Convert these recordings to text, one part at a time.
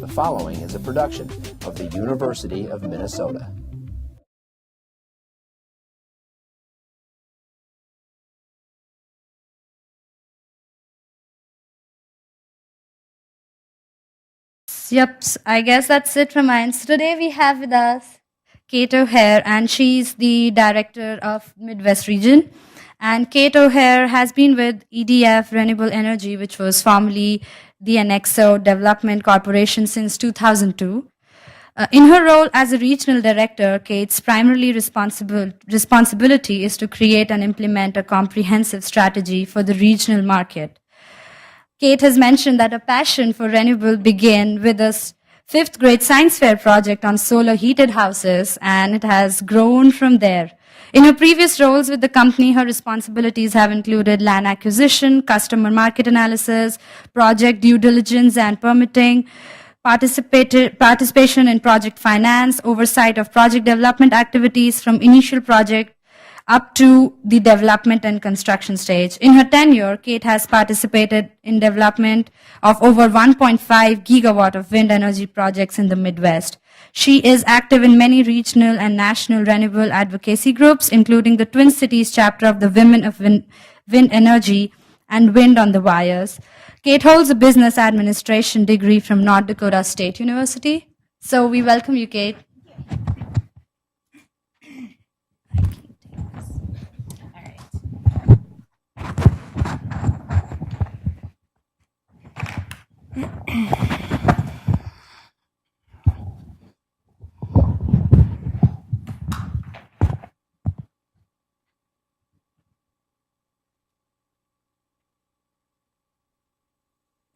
The following is a production of the University of Minnesota. Yep, I guess that's it from mine. So today we have with us Kate O'Hare, and she's the director of Midwest region. And Kate O'Hare has been with EDF Renewable Energy, which was formerly the Annexo Development Corporation, since 2002. In her role as a regional director, Kate's primarily responsibility is to create and implement a comprehensive strategy for the regional market. Kate has mentioned that her passion for renewable began with a fifth grade science fair project on solar heated houses, and it has grown from there. In her previous roles with the company, her responsibilities have included land acquisition, customer market analysis, project due diligence and permitting, participation in project finance, oversight of project development activities from initial project up to the development and construction stage. In her tenure, Kate has participated in development of over 1.5 gigawatt of wind energy projects in the Midwest. She is active in many regional and national renewable advocacy groups, including the Twin Cities chapter of the Women of Wind Energy and Wind on the Wires. Kate holds a business administration degree from North Dakota State University. So we welcome you, Kate.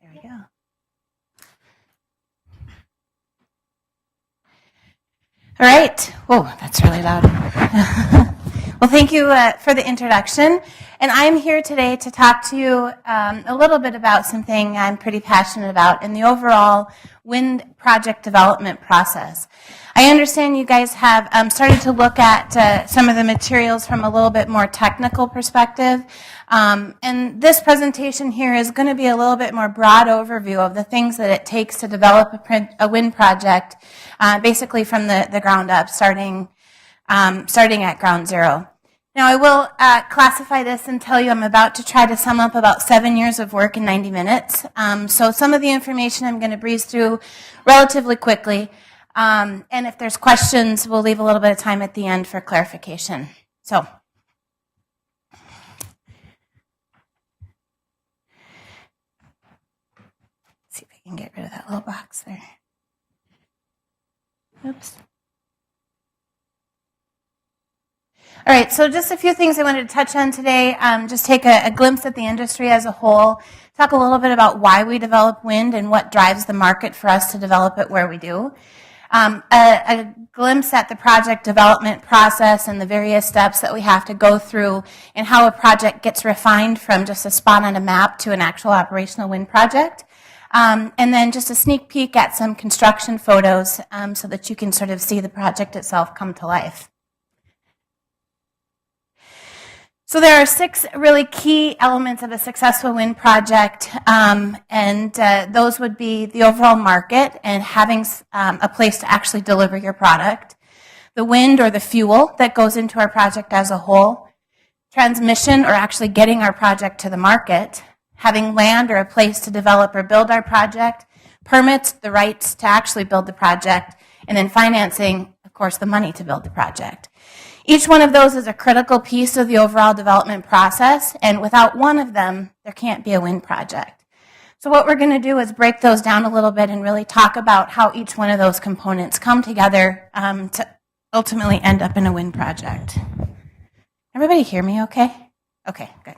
There we go. All right. Whoa, that's really loud. Well, thank you for the introduction. And I'm here today to talk to you a little bit about something I'm pretty passionate about in the overall wind project development process. I understand you guys have started to look at some of the materials from a little bit more technical perspective. And this presentation here is going to be a little bit more broad overview of the things that it takes to develop a wind project, basically from the ground up, starting at ground zero. Now, I will classify this and tell you I'm about to try to sum up about 7 years of work in 90 minutes. So some of the information I'm going to breeze through relatively quickly. And if there's questions, we'll leave a little bit of time at the end for clarification. So, let's see if I can get rid of that little box there. Oops. All right, so just a few things I wanted to touch on today. Just take a glimpse at the industry as a whole, talk a little bit about why we develop wind and what drives the market for us to develop it where we do. A glimpse at the project development process and the various steps that we have to go through and how a project gets refined from just a spot on a map to an actual operational wind project. And then just a sneak peek at some construction photos so that you can sort of see the project itself come to life. So there are 6 really key elements of a successful wind project, and those would be the overall market and having a place to actually deliver your product, the wind or the fuel that goes into our project as a whole, transmission or actually getting our project to the market, having land or a place to develop or build our project, permits, the rights to actually build the project, and then financing, of course, the money to build the project. Each one of those is a critical piece of the overall development process, and without one of them, there can't be a wind project. So what we're going to do is break those down a little bit and really talk about how each one of those components come together to ultimately end up in a wind project. Everybody hear me okay? Okay, good.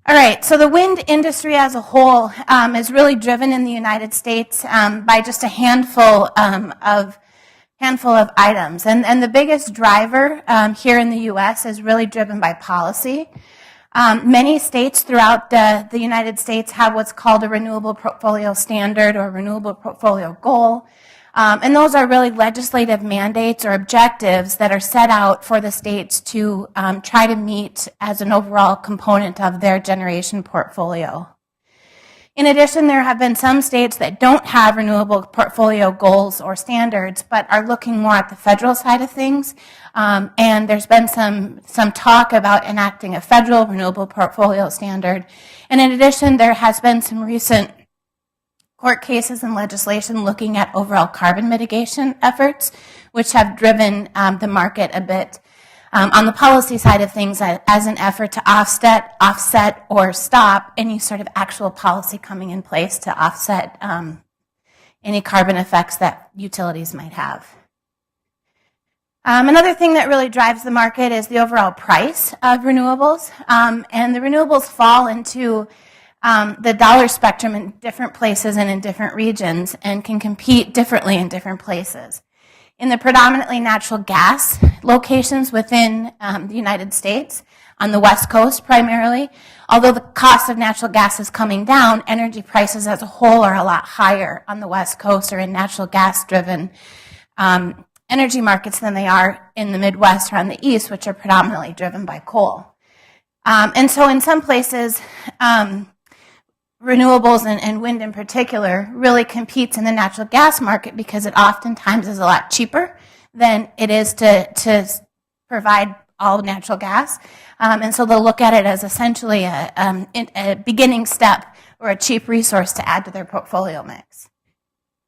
All right, so the wind industry as a whole is really driven in the United States by just a handful of items. And the biggest driver here in the U.S. is really driven by policy. Many states throughout the United States have what's called a renewable portfolio standard or renewable portfolio goal. And those are really legislative mandates or objectives that are set out for the states to try to meet as an overall component of their generation portfolio. In addition, there have been some states that don't have renewable portfolio goals or standards, but are looking more at the federal side of things. And there's been some talk about enacting a federal renewable portfolio standard. And in addition, there has been some recent court cases and legislation looking at overall carbon mitigation efforts, which have driven the market a bit on the policy side of things as an effort to offset or stop any sort of actual policy coming in place to offset any carbon effects that utilities might have. Another thing that really drives the market is the overall price of renewables. And the renewables fall into the dollar spectrum in different places and in different regions and can compete differently in different places. In the predominantly natural gas locations within the United States, on the West Coast primarily, although the cost of natural gas is coming down, energy prices as a whole are a lot higher on the West Coast or in natural gas-driven energy markets than they are in the Midwest or on the East, which are predominantly driven by coal. And so in some places, renewables and wind in particular really competes in the natural gas market because it oftentimes is a lot cheaper than it is to provide all natural gas. And so they'll look at it as essentially a beginning step or a cheap resource to add to their portfolio mix.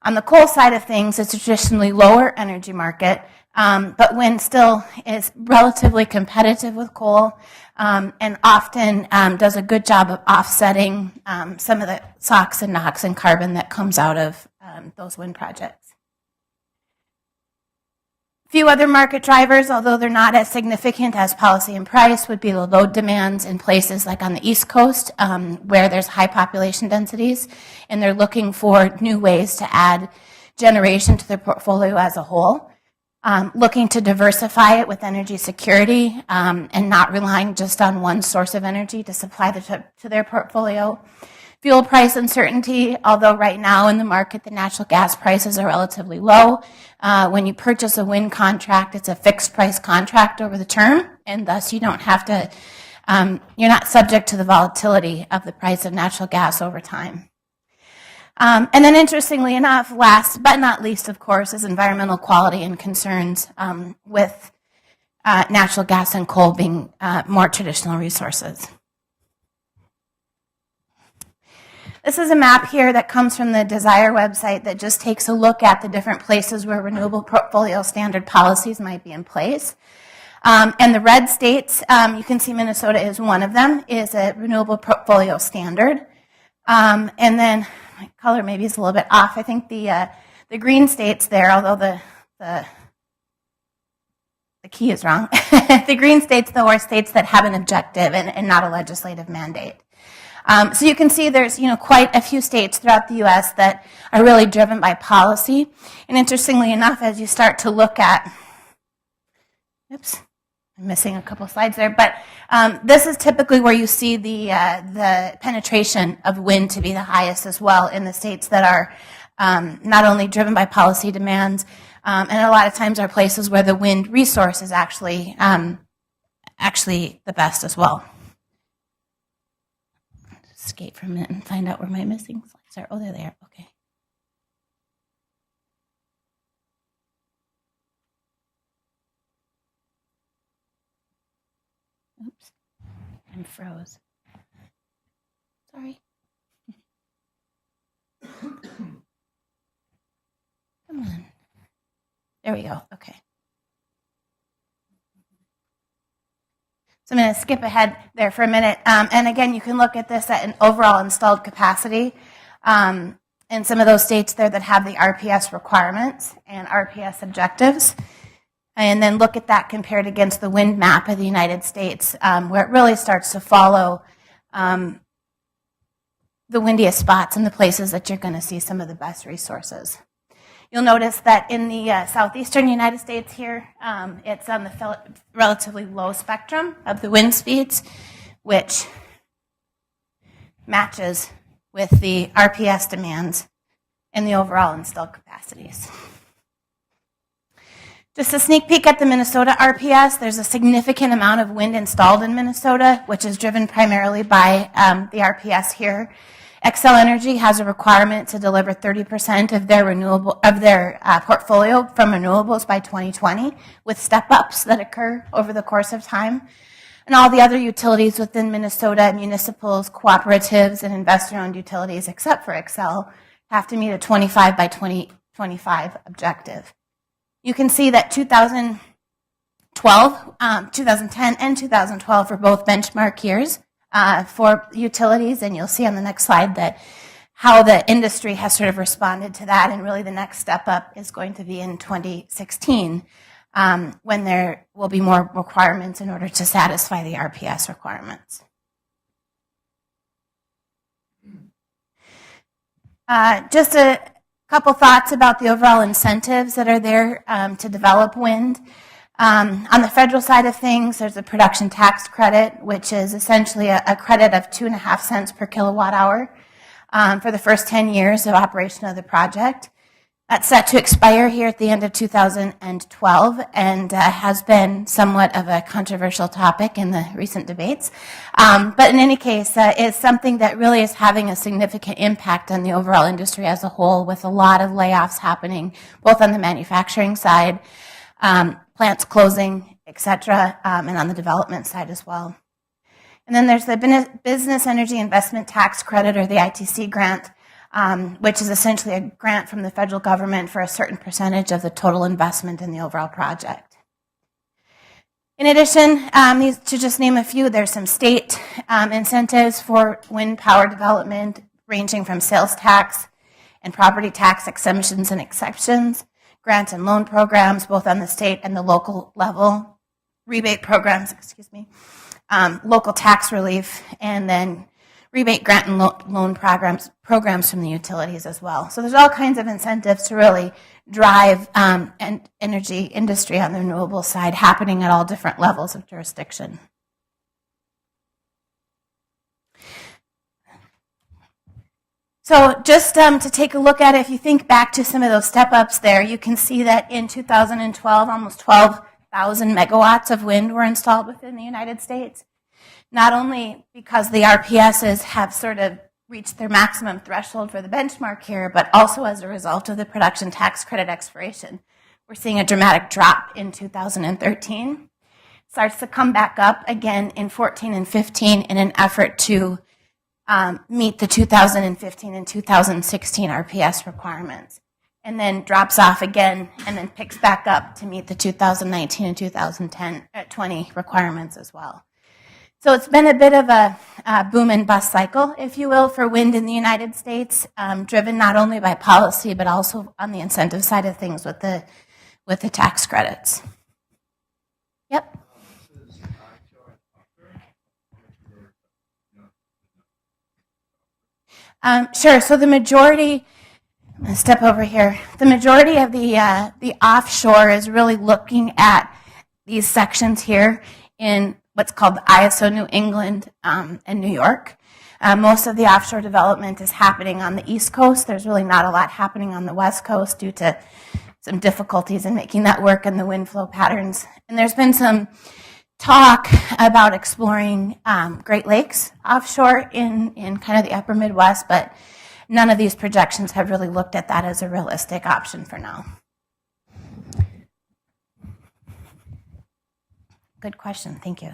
On the coal side of things, it's a traditionally lower energy market, but wind still is relatively competitive with coal and often does a good job of offsetting some of the SOx and NOx and carbon that comes out of those wind projects. A few other market drivers, although they're not as significant as policy and price, would be the load demands in places like on the East Coast where there's high population densities, and they're looking for new ways to add generation to their portfolio as a whole. Looking to diversify it with energy security and not relying just on one source of energy to supply to their portfolio. Fuel price uncertainty, although right now in the market the natural gas prices are relatively low. When you purchase a wind contract, it's a fixed price contract over the term, and thus you don't have to, you're not subject to the volatility of the price of natural gas over time. And then interestingly enough, last but not least, of course, is environmental quality and concerns with natural gas and coal being more traditional resources. This is a map here that comes from the Desire website that just takes a look at the different places where renewable portfolio standard policies might be in place. And the red states, you can see Minnesota is one of them, is a renewable portfolio standard. And then my color maybe is a little bit off. I think the green states there, although the key is wrong, the green states, though, are states that have an objective and not a legislative mandate. So you can see there's quite a few states throughout the U.S. that are really driven by policy. And interestingly enough, as you start to look at, oops, I'm missing a couple slides there, but this is typically where you see the penetration of wind to be the highest as well in the states that are not only driven by policy demands, and a lot of times are places where the wind resource is actually the best as well. Escape from it and find out where my missing slides are. Oh, they're there. Okay. Oops. I'm froze. Sorry. Come on. There we go. Okay. So I'm going to skip ahead there for a minute. And again, you can look at this at an overall installed capacity. In some of those states there that have the RPS requirements and RPS objectives. And then look at that compared against the wind map of the United States, where it really starts to follow the windiest spots and the places that you're going to see some of the best resources. You'll notice that in the southeastern United States here, it's on the relatively low spectrum of the wind speeds, which matches with the RPS demands and the overall installed capacities. Just a sneak peek at the Minnesota RPS, there's a significant amount of wind installed in Minnesota, which is driven primarily by the RPS here. Xcel Energy has a requirement to deliver 30% of their portfolio from renewables by 2020, with step-ups that occur over the course of time. And all the other utilities within Minnesota, municipals, cooperatives, and investor-owned utilities, except for Xcel, have to meet a 25 by 2025 objective. You can see that 2010 and 2012 were both benchmark years for utilities, and you'll see on the next slide that how the industry has sort of responded to that, and really the next step up is going to be in 2016, when there will be more requirements in order to satisfy the RPS requirements. Just a couple thoughts about the overall incentives that are there to develop wind. On the federal side of things, there's a production tax credit, which is essentially a credit of 2.5 cents per kilowatt hour for the first 10 years of operation of the project. That's set to expire here at the end of 2012 and has been somewhat of a controversial topic in the recent debates. But in any case, it's something that really is having a significant impact on the overall industry as a whole, with a lot of layoffs happening, both on the manufacturing side, plants closing, et cetera, and on the development side as well. And then there's the Business Energy Investment Tax Credit, or the ITC grant, which is essentially a grant from the federal government for a certain percentage of the total investment in the overall project. In addition, to just name a few, there's some state incentives for wind power development, ranging from sales tax and property tax exemptions and exceptions, grant and loan programs, both on the state and the local level, rebate programs, local tax relief, and then rebate grant and loan programs from the utilities as well. So there's all kinds of incentives to really drive energy industry on the renewable side happening at all different levels of jurisdiction. So just to take a look at it, if you think back to some of those step-ups there, you can see that in 2012, almost 12,000 megawatts of wind were installed within the United States. Not only because the RPSs have sort of reached their maximum threshold for the benchmark here, but also as a result of the production tax credit expiration. We're seeing a dramatic drop in 2013. Starts to come back up again in 14 and 15 in an effort to meet the 2015 and 2016 RPS requirements, and then drops off again and then picks back up to meet the 2019 and 2020 requirements as well. So it's been a bit of a boom and bust cycle, if you will, for wind in the United States, driven not only by policy but also on the incentive side of things with the tax credits. Yep. Sure. So the majority, I'm going to step over here. The majority of the offshore is really looking at these sections here in what's called the ISO New England and New York. Most of the offshore development is happening on the East Coast. There's really not a lot happening on the West Coast due to some difficulties in making that work and the wind flow patterns. And there's been some talk about exploring Great Lakes offshore in kind of the upper Midwest, but none of these projections have really looked at that as a realistic option for now. Good question, thank you.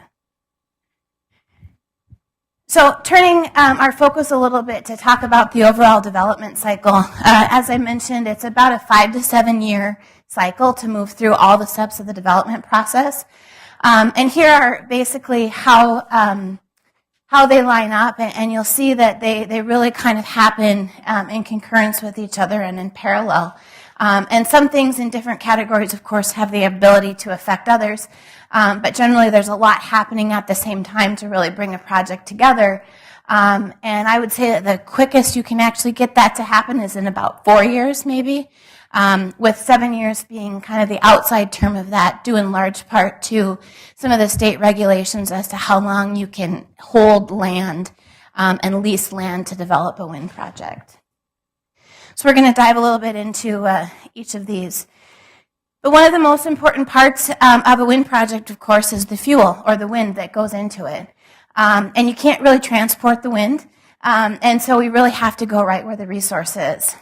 So turning our focus a little bit to talk about the overall development cycle, as I mentioned, it's about a 5 to 7 year cycle to move through all the steps of the development process. And here are basically how they line up, and you'll see that they really kind of happen in concurrence with each other and in parallel. And some things in different categories, of course, have the ability to affect others, but generally there's a lot happening at the same time to really bring a project together. And I would say that the quickest you can actually get that to happen is in about 4 years, maybe, with 7 years being kind of the outside term of that, due in large part to some of the state regulations as to how long you can hold land and lease land to develop a wind project. So we're going to dive a little bit into each of these. But one of the most important parts of a wind project, of course, is the fuel or the wind that goes into it. And you can't really transport the wind. And so we really have to go right where the resource is.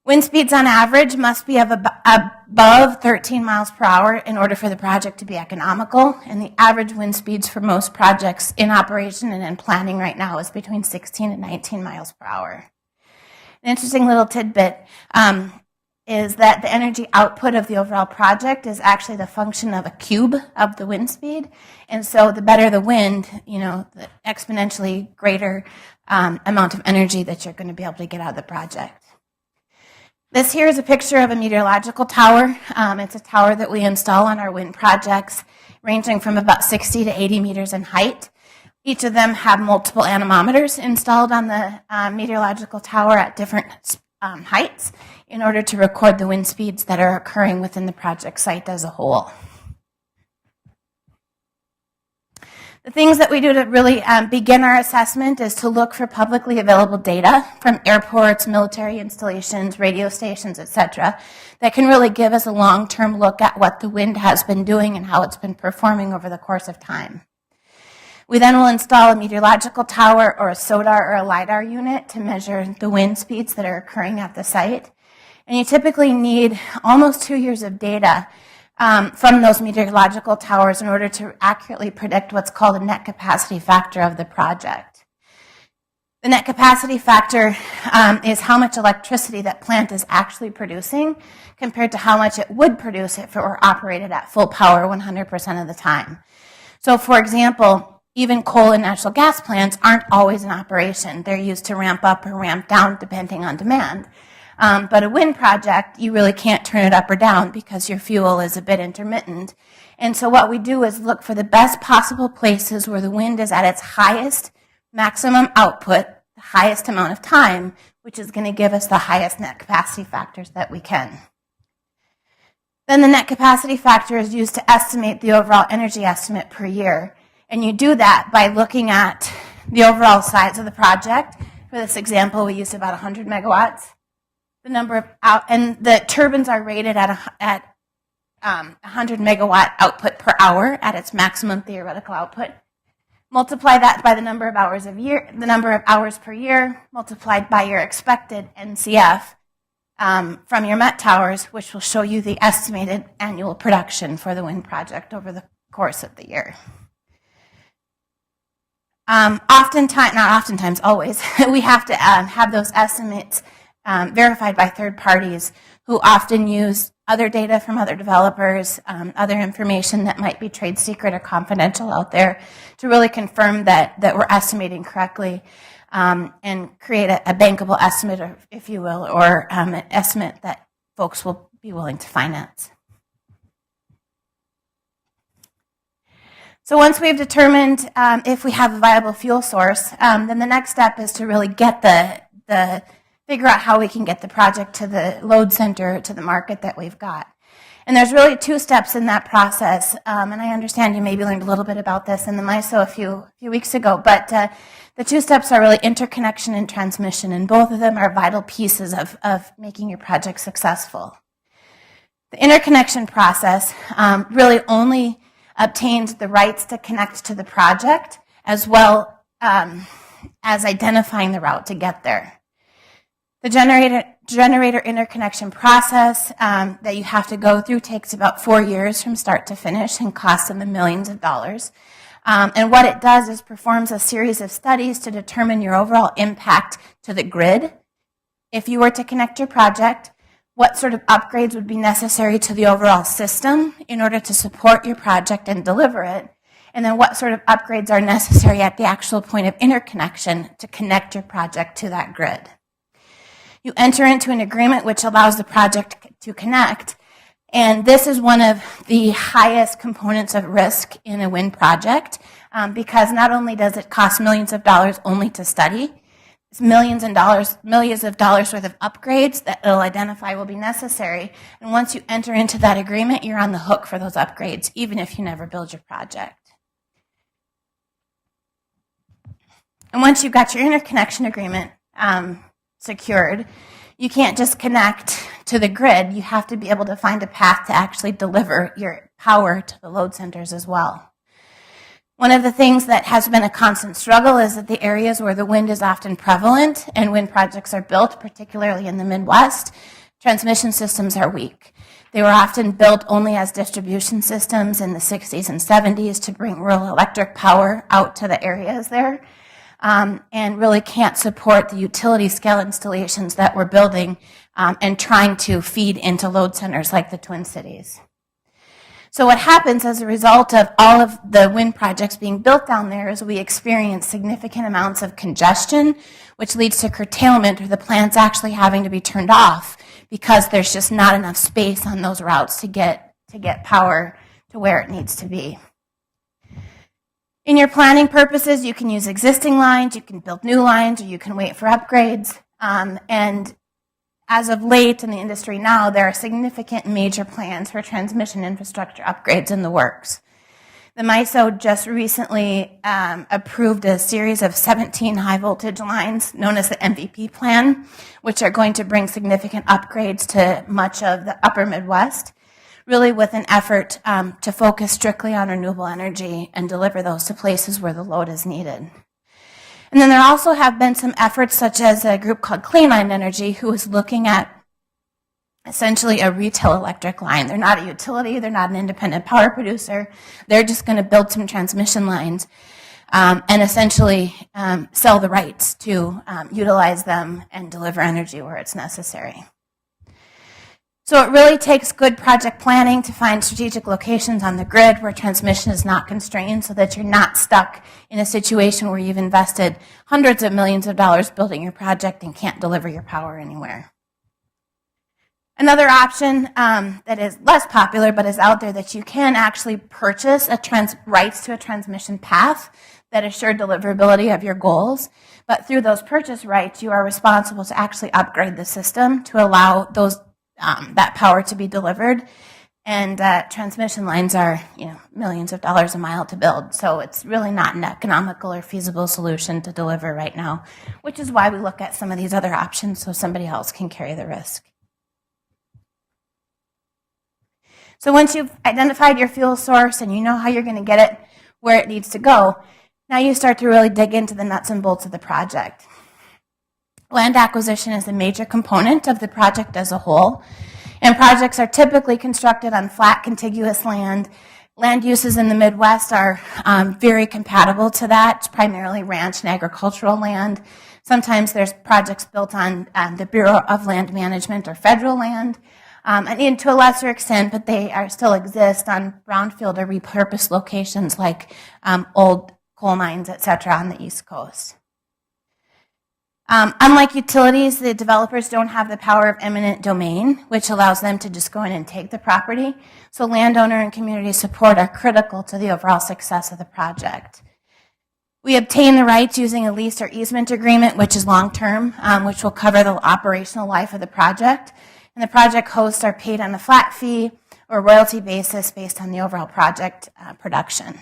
Wind speeds on average must be above 13 miles per hour in order for the project to be economical, and the average wind speeds for most projects in operation and in planning right now is between 16 and 19 miles per hour. An interesting little tidbit is that the energy output of the overall project is actually the function of a cube of the wind speed, and so the better the wind, the exponentially greater amount of energy that you're going to be able to get out of the project. This here is a picture of a meteorological tower. It's a tower that we install on our wind projects, ranging from about 60 to 80 meters in height. Each of them have multiple anemometers installed on the meteorological tower at different heights in order to record the wind speeds that are occurring within the project site as a whole. The things that we do to really begin our assessment is to look for publicly available data from airports, military installations, radio stations, etc., that can really give us a long-term look at what the wind has been doing and how it's been performing over the course of time. We then will install a meteorological tower or a SODAR or a LIDAR unit to measure the wind speeds that are occurring at the site. And you typically need almost 2 years of data from those meteorological towers in order to accurately predict what's called a net capacity factor of the project. The net capacity factor is how much electricity that plant is actually producing compared to how much it would produce if it were operated at full power 100% of the time. So for example, even coal and natural gas plants aren't always in operation. They're used to ramp up or ramp down depending on demand. But a wind project, you really can't turn it up or down because your fuel is a bit intermittent. And so what we do is look for the best possible places where the wind is at its highest maximum output, the highest amount of time, which is going to give us the highest net capacity factors that we can. Then the net capacity factor is used to estimate the overall energy estimate per year. And you do that by looking at the overall size of the project. For this example, we used about 100 megawatts. The number of and the turbines are rated at 100 megawatt output per hour at its maximum theoretical output. Multiply that by the number of hours per year, multiplied by your expected NCF from your MET towers, which will show you the estimated annual production for the wind project over the course of the year. Always, we have to have those estimates verified by third parties who often use other data from other developers, other information that might be trade secret or confidential out there to really confirm that we're estimating correctly and create a bankable estimate, if you will, or an estimate that folks will be willing to finance. So once we've determined if we have a viable fuel source, then the next step is to really get figure out how we can get the project to the load center, to the market that we've got. And there's really 2 steps in that process, and I understand you maybe learned a little bit about this in the MISO a few weeks ago, but the 2 steps are really interconnection and transmission, and both of them are vital pieces of making your project successful. The interconnection process really only obtains the rights to connect to the project as well as identifying the route to get there. The generator interconnection process that you have to go through takes about 4 years from start to finish and costs in the millions of dollars. And what it does is performs a series of studies to determine your overall impact to the grid. If you were to connect your project, what sort of upgrades would be necessary to the overall system in order to support your project and deliver it, and then what sort of upgrades are necessary at the actual point of interconnection to connect your project to that grid. You enter into an agreement which allows the project to connect, and this is one of the highest components of risk in a wind project because not only does it cost millions of dollars only to study, it's millions of dollars worth of upgrades that it'll identify will be necessary, and once you enter into that agreement, you're on the hook for those upgrades, even if you never build your project. And once you've got your interconnection agreement secured, you can't just connect to the grid. You have to be able to find a path to actually deliver your power to the load centers as well. One of the things that has been a constant struggle is that the areas where the wind is often prevalent and wind projects are built, particularly in the Midwest, transmission systems are weak. They were often built only as distribution systems in the 60s and 70s to bring rural electric power out to the areas there, and really can't support the utility scale installations that we're building and trying to feed into load centers like the Twin Cities. So what happens as a result of all of the wind projects being built down there is we experience significant amounts of congestion, which leads to curtailment or the plants actually having to be turned off because there's just not enough space on those routes to get power to where it needs to be. In your planning purposes, you can use existing lines, you can build new lines, or you can wait for upgrades. And as of late in the industry now, there are significant major plans for transmission infrastructure upgrades in the works. The MISO just recently approved a series of 17 high voltage lines known as the MVP plan, which are going to bring significant upgrades to much of the upper Midwest, really with an effort to focus strictly on renewable energy and deliver those to places where the load is needed. And then there also have been some efforts such as a group called Clean Line Energy who is looking at essentially a retail electric line. They're not a utility, they're not an independent power producer. They're just going to build some transmission lines and essentially sell the rights to utilize them and deliver energy where it's necessary. So it really takes good project planning to find strategic locations on the grid where transmission is not constrained so that you're not stuck in a situation where you've invested hundreds of millions of dollars building your project and can't deliver your power anywhere. Another option that is less popular but is out there that you can actually purchase rights to a transmission path that assure deliverability of your goals. But through those purchase rights, you are responsible to actually upgrade the system to allow that power to be delivered. And transmission lines are, millions of dollars a mile to build. So it's really not an economical or feasible solution to deliver right now, which is why we look at some of these other options so somebody else can carry the risk. So once you've identified your fuel source and you know how you're going to get it where it needs to go, now you start to really dig into the nuts and bolts of the project. Land acquisition is a major component of the project as a whole, and projects are typically constructed on flat, contiguous land. Land uses in the Midwest are very compatible to that. It's primarily ranch and agricultural land. Sometimes there's projects built on the Bureau of Land Management or federal land, and to a lesser extent, but they still exist on brownfield or repurposed locations like old coal mines, et cetera, on the East Coast. Unlike utilities, the developers don't have the power of eminent domain, which allows them to just go in and take the property. So landowner and community support are critical to the overall success of the project. We obtain the rights using a lease or easement agreement, which is long-term, which will cover the operational life of the project. And the project hosts are paid on a flat fee or royalty basis based on the overall project production.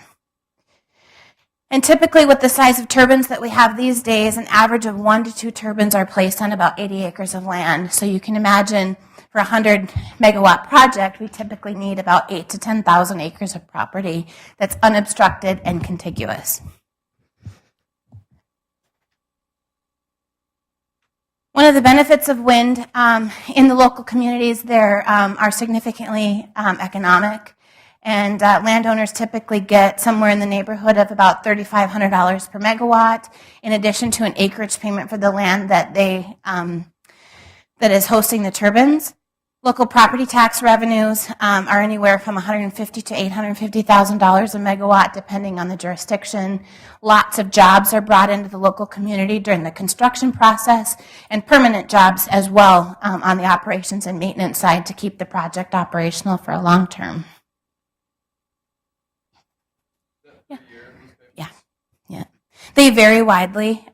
And typically with the size of turbines that we have these days, an average of 1 to 2 turbines are placed on about 80 acres of land. So you can imagine for a 100 megawatt project, we typically need about 8,000 to 10,000 acres of property that's unobstructed and contiguous. One of the benefits of wind in the local communities, there are significantly economic. And landowners typically get somewhere in the neighborhood of about $3,500 per megawatt, in addition to an acreage payment for the land that that is hosting the turbines. Local property tax revenues are anywhere from $150,000 to $850,000 a megawatt, depending on the jurisdiction. Lots of jobs are brought into the local community during the construction process, and permanent jobs as well on the operations and maintenance side to keep the project operational for a long term. Yeah. They vary widely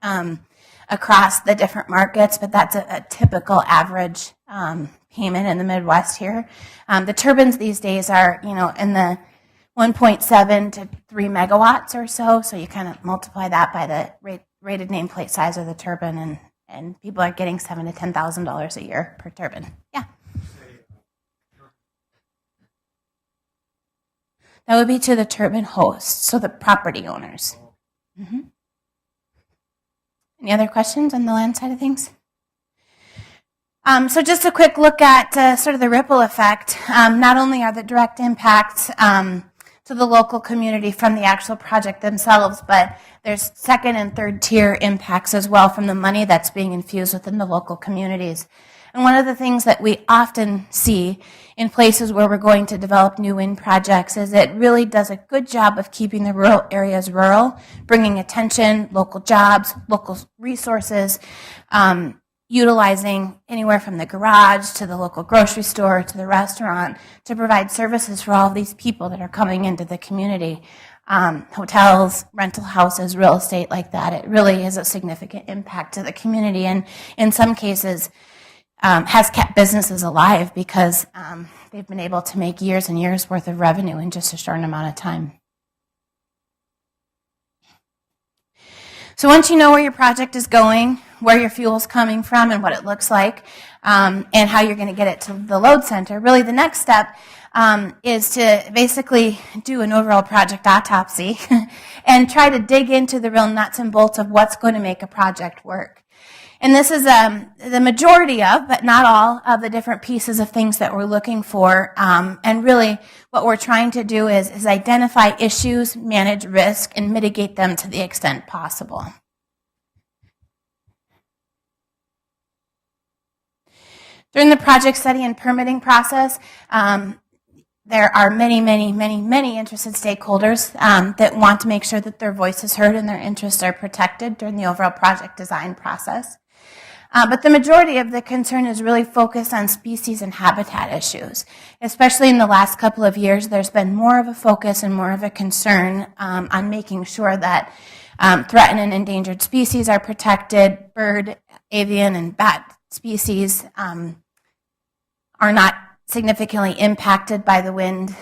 across the different markets, but that's a typical average payment in the Midwest here. The turbines these days are, in the 1.7 to 3 megawatts or so. So you kind of multiply that by the rated nameplate size of the turbine, and people are getting $7,000 to $10,000 a year per turbine. Yeah. That would be to the turbine hosts, so the property owners. Any other questions on the land side of things? So just a quick look at sort of the ripple effect. Not only are the direct impacts to the local community from the actual project themselves, but there's second and third tier impacts as well from the money that's being infused within the local communities. And one of the things that we often see in places where we're going to develop new wind projects is it really does a good job of keeping the rural areas rural, bringing attention, local jobs, local resources, utilizing anywhere from the garage to the local grocery store to the restaurant to provide services for all of these people that are coming into the community. Hotels, rental houses, real estate like that. It really is a significant impact to the community, and in some cases has kept businesses alive because they've been able to make years and years worth of revenue in just a short amount of time. So once you know where your project is going, where your fuel is coming from and what it looks like, and how you're going to get it to the load center, really the next step is to basically do an overall project autopsy and try to dig into the real nuts and bolts of what's going to make a project work. And this is the majority of, but not all, of the different pieces of things that we're looking for. And really what we're trying to do is identify issues, manage risk, and mitigate them to the extent possible. During the project study and permitting process, there are many interested stakeholders that want to make sure that their voice is heard and their interests are protected during the overall project design process. But the majority of the concern is really focused on species and habitat issues. Especially in the last couple of years, there's been more of a focus and more of a concern on making sure that threatened and endangered species are protected, bird, avian, and bat species are not significantly impacted by the wind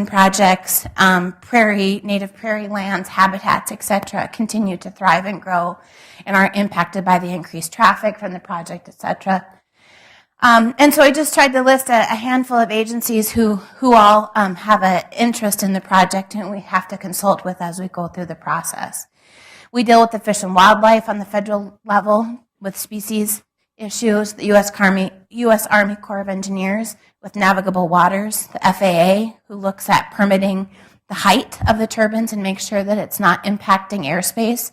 projects. Native prairie lands, habitats, etc., continue to thrive and grow and aren't impacted by the increased traffic from the project, etc. And so I just tried to list a handful of agencies who all have an interest in the project and we have to consult with as we go through the process. We deal with the Fish and Wildlife on the federal level with species issues, the U.S. Army Corps of Engineers with navigable waters, the FAA, who looks at permitting the height of the turbines and makes sure that it's not impacting airspace.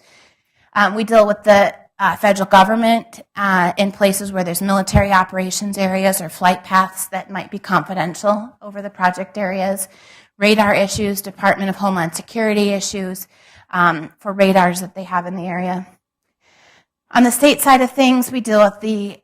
We deal with the federal government in places where there's military operations areas or flight paths that might be confidential over the project areas, radar issues, Department of Homeland Security issues for radars that they have in the area. On the state side of things, we deal with the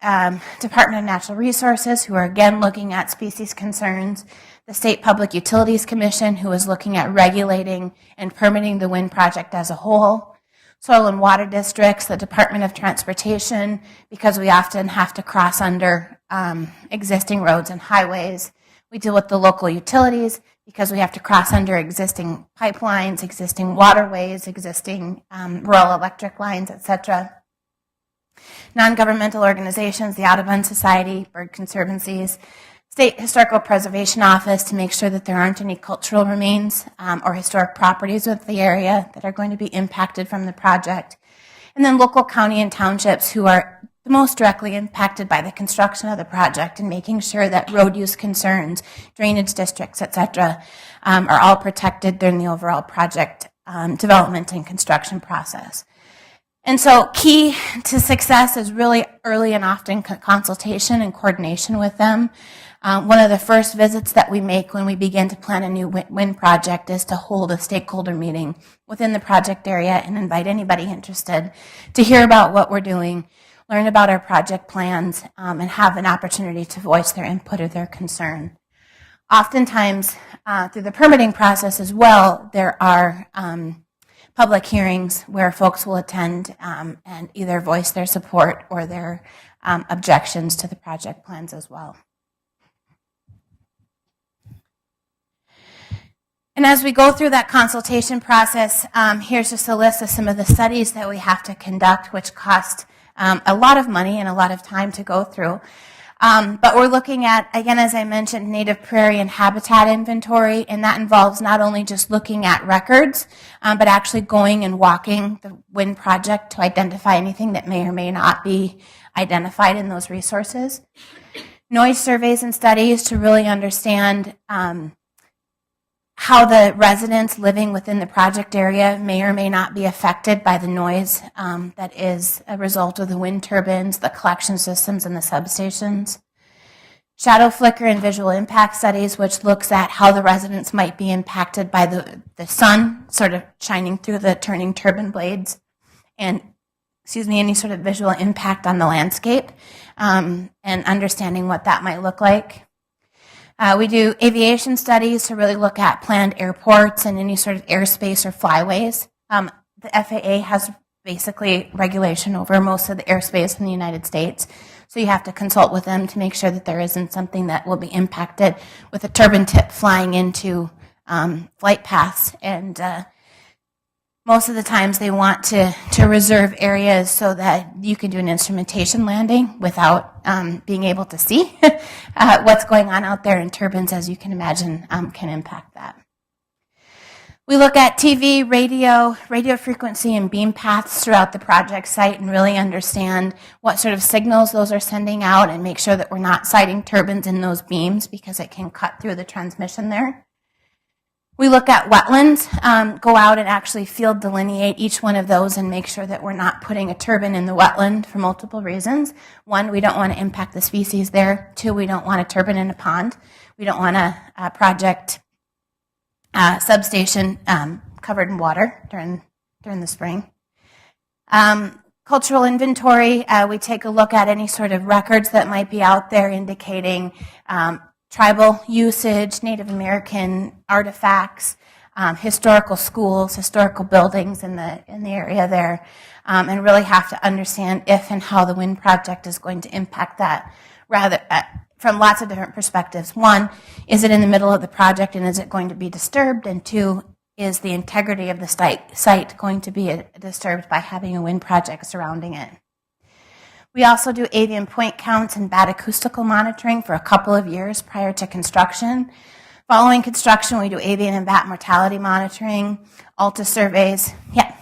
Department of Natural Resources, who are again looking at species concerns, the State Public Utilities Commission, who is looking at regulating and permitting the wind project as a whole, soil and water districts, the Department of Transportation, because we often have to cross under existing roads and highways. We deal with the local utilities because we have to cross under existing pipelines, existing waterways, existing rural electric lines, etc. Non-governmental organizations, the Audubon Society, bird conservancies, State Historical Preservation Office to make sure that there aren't any cultural remains or historic properties with the area that are going to be impacted from the project. And then local county and townships who are the most directly impacted by the construction of the project and making sure that road use concerns, drainage districts, etc., are all protected during the overall project development and construction process. And so key to success is really early and often consultation and coordination with them. One of the first visits that we make when we begin to plan a new wind project is to hold a stakeholder meeting within the project area and invite anybody interested to hear about what we're doing, learn about our project plans, and have an opportunity to voice their input or their concern. Oftentimes, through the permitting process as well, there are public hearings where folks will attend and either voice their support or their objections to the project plans as well. And as we go through that consultation process, here's just a list of some of the studies that we have to conduct, which cost a lot of money and a lot of time to go through. But we're looking at, again, as I mentioned, native prairie and habitat inventory, and that involves not only just looking at records, but actually going and walking the wind project to identify anything that may or may not be identified in those resources. Noise surveys and studies to really understand how the residents living within the project area may or may not be affected by the noise that is a result of the wind turbines, the collection systems, and the substations. Shadow flicker and visual impact studies, which looks at how the residents might be impacted by the sun sort of shining through the turning turbine blades, and any sort of visual impact on the landscape, and understanding what that might look like. We do aviation studies to really look at planned airports and any sort of airspace or flyways. The FAA has basically regulation over most of the airspace in the United States, so you have to consult with them to make sure that there isn't something that will be impacted with a turbine tip flying into flight paths. And most of the times they want to reserve areas so that you can do an instrumentation landing without being able to see what's going on out there, and turbines, as you can imagine, can impact that. We look at TV, radio frequency, and beam paths throughout the project site and really understand what sort of signals those are sending out and make sure that we're not sighting turbines in those beams because it can cut through the transmission there. We look at wetlands, go out and actually field delineate each one of those and make sure that we're not putting a turbine in the wetland for multiple reasons. One, we don't want to impact the species there. Two, we don't want a turbine in a pond. We don't want a project substation covered in water during the spring. Cultural inventory, we take a look at any sort of records that might be out there indicating tribal usage, Native American artifacts, historical schools, historical buildings in the area there, and really have to understand if and how the wind project is going to impact that, rather from lots of different perspectives. One, is it in the middle of the project and is it going to be disturbed? And two, is the integrity of the site going to be disturbed by having a wind project surrounding it? We also do avian point counts and bat acoustical monitoring for a couple of years prior to construction. Following construction, we do avian and bat mortality monitoring, ALTA surveys. Yeah. Have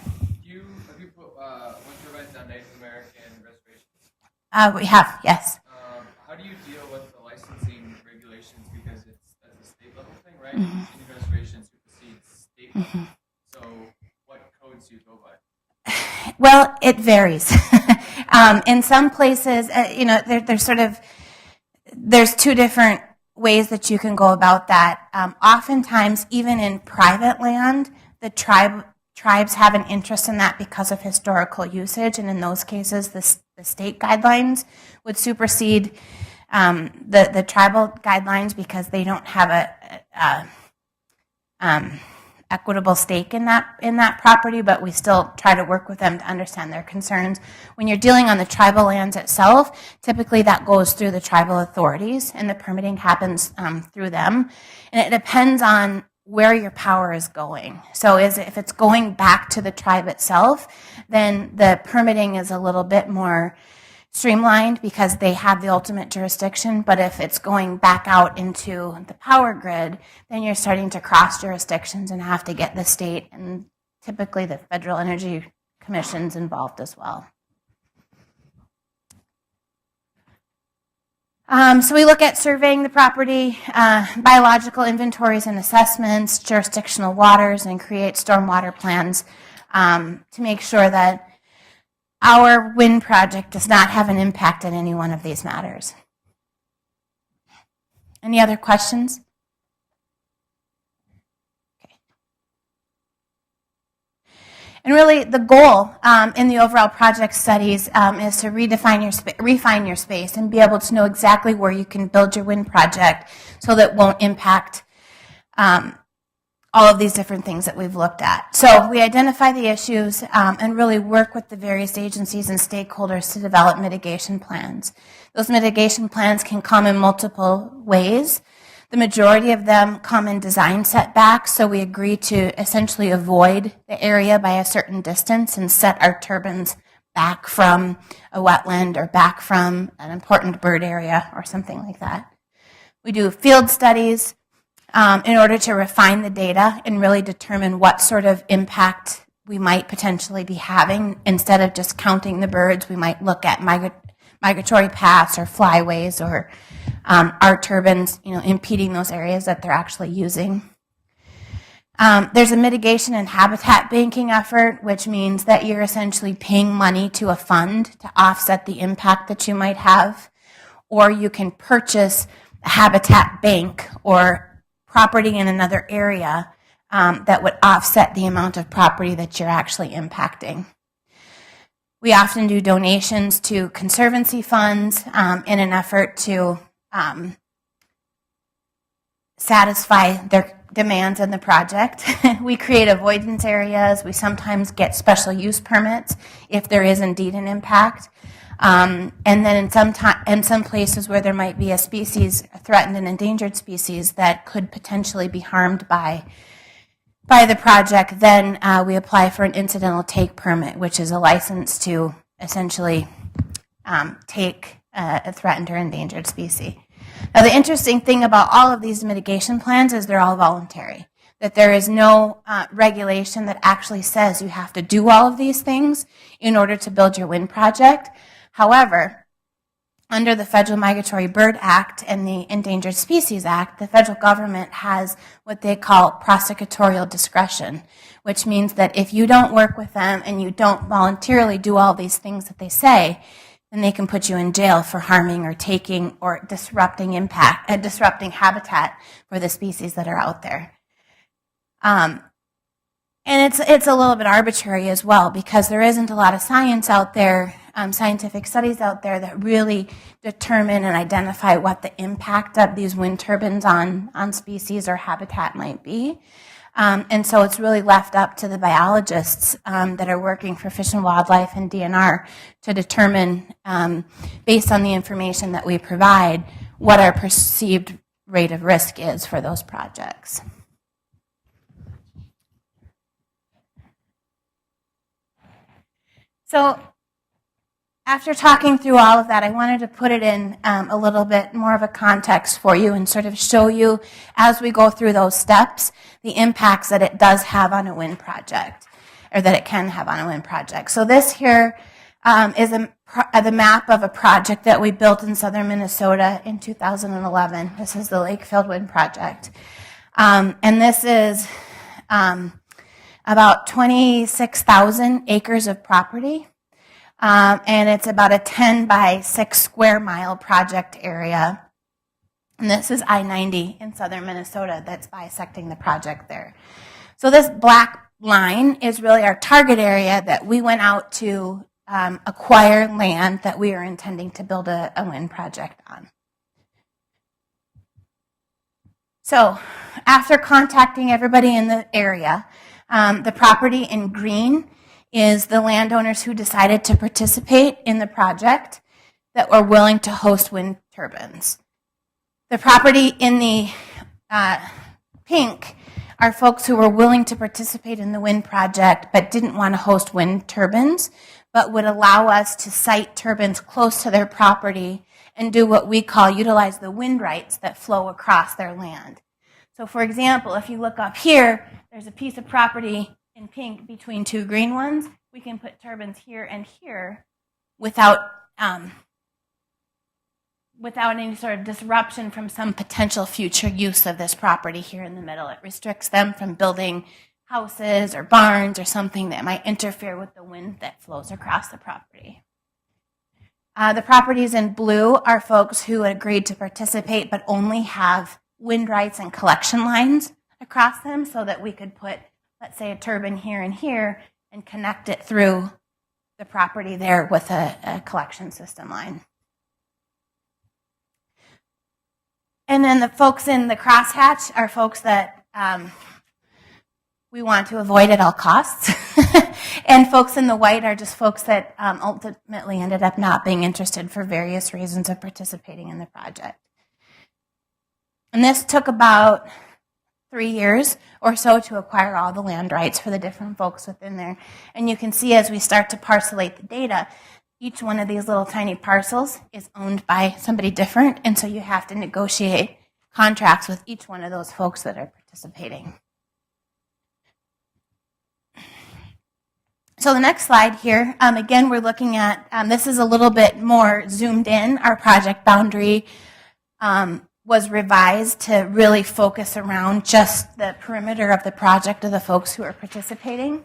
you put wind turbines on Native American reservations? We have, yes. How do you deal with the licensing regulations, because that's a state level thing, right? Mm-hmm. Indian reservation supersedes state level. Mm-hmm. So what codes do you go by? Well, it varies. In some places, there's two different ways that you can go about that. Oftentimes, even in private land, the tribes have an interest in that because of historical usage, and in those cases, the state guidelines would supersede the tribal guidelines because they don't have a equitable stake in that property, but we still try to work with them to understand their concerns. When you're dealing on the tribal lands itself, typically that goes through the tribal authorities and the permitting happens through them. And it depends on where your power is going. So if it's going back to the tribe itself, then the permitting is a little bit more streamlined because they have the ultimate jurisdiction. But if it's going back out into the power grid, then you're starting to cross jurisdictions and have to get the state and typically the Federal Energy Commission's involved as well. So we look at surveying the property, biological inventories and assessments, jurisdictional waters, and create stormwater plans to make sure that our wind project does not have an impact on any one of these matters. Any other questions? Okay. And really, the goal in the overall project studies is to refine your space and be able to know exactly where you can build your wind project so that it won't impact all of these different things that we've looked at. So we identify the issues and really work with the various agencies and stakeholders to develop mitigation plans. Those mitigation plans can come in multiple ways. The majority of them come in design setbacks, so we agree to essentially avoid the area by a certain distance and set our turbines back from a wetland or back from an important bird area or something like that. We do field studies in order to refine the data and really determine what sort of impact we might potentially be having. Instead of just counting the birds, we might look at migratory paths or flyways or our turbines, impeding those areas that they're actually using. There's a mitigation and habitat banking effort, which means that you're essentially paying money to a fund to offset the impact that you might have, or you can purchase a habitat bank or property in another area that would offset the amount of property that you're actually impacting. We often do donations to conservancy funds in an effort to satisfy their demands in the project. We create avoidance areas. We sometimes get special use permits if there is indeed an impact. And then in some places where there might be a species, a threatened and endangered species that could potentially be harmed by the project, then we apply for an incidental take permit, which is a license to essentially take a threatened or endangered species. Now, the interesting thing about all of these mitigation plans is they're all voluntary, that there is no regulation that actually says you have to do all of these things in order to build your wind project. However, under the Federal Migratory Bird Act and the Endangered Species Act, the federal government has what they call prosecutorial discretion, which means that if you don't work with them and you don't voluntarily do all these things that they say, then they can put you in jail for harming or taking or disrupting habitat for the species that are out there. And it's a little bit arbitrary as well, because there isn't a lot of science out there, scientific studies out there that really determine and identify what the impact of these wind turbines on species or habitat might be. And so it's really left up to the biologists that are working for Fish and Wildlife and DNR to determine, based on the information that we provide, what our perceived rate of risk is for those projects. So after talking through all of that, I wanted to put it in a little bit more of a context for you and sort of show you, as we go through those steps, the impacts that it does have on a wind project, or that it can have on a wind project. So this here is the map of a project that we built in southern Minnesota in 2011. This is the Lakefield Wind Project. And this is about 26,000 acres of property. And it's about a 10 by 6 square mile project area. And this is I-90 in southern Minnesota that's bisecting the project there. So this black line is really our target area that we went out to acquire land that we are intending to build a wind project on. So after contacting everybody in the area, the property in green is the landowners who decided to participate in the project that were willing to host wind turbines. The property in the pink are folks who were willing to participate in the wind project but didn't want to host wind turbines, but would allow us to site turbines close to their property and do what we call utilize the wind rights that flow across their land. So for example, if you look up here, there's a piece of property in pink between two green ones. We can put turbines here and here without any sort of disruption from some potential future use of this property here in the middle. It restricts them from building houses or barns or something that might interfere with the wind that flows across the property. The properties in blue are folks who agreed to participate but only have wind rights and collection lines across them so that we could put, let's say, a turbine here and here and connect it through the property there with a collection system line. And then the folks in the crosshatch are folks that we want to avoid at all costs. And folks in the white are just folks that ultimately ended up not being interested for various reasons of participating in the project. And this took about 3 years or so to acquire all the land rights for the different folks within there. And you can see as we start to parcelate the data, each one of these little tiny parcels is owned by somebody different, and so you have to negotiate contracts with each one of those folks that are participating. So the next slide here, again, we're looking at, this is a little bit more zoomed in. Our project boundary was revised to really focus around just the perimeter of the project of the folks who are participating.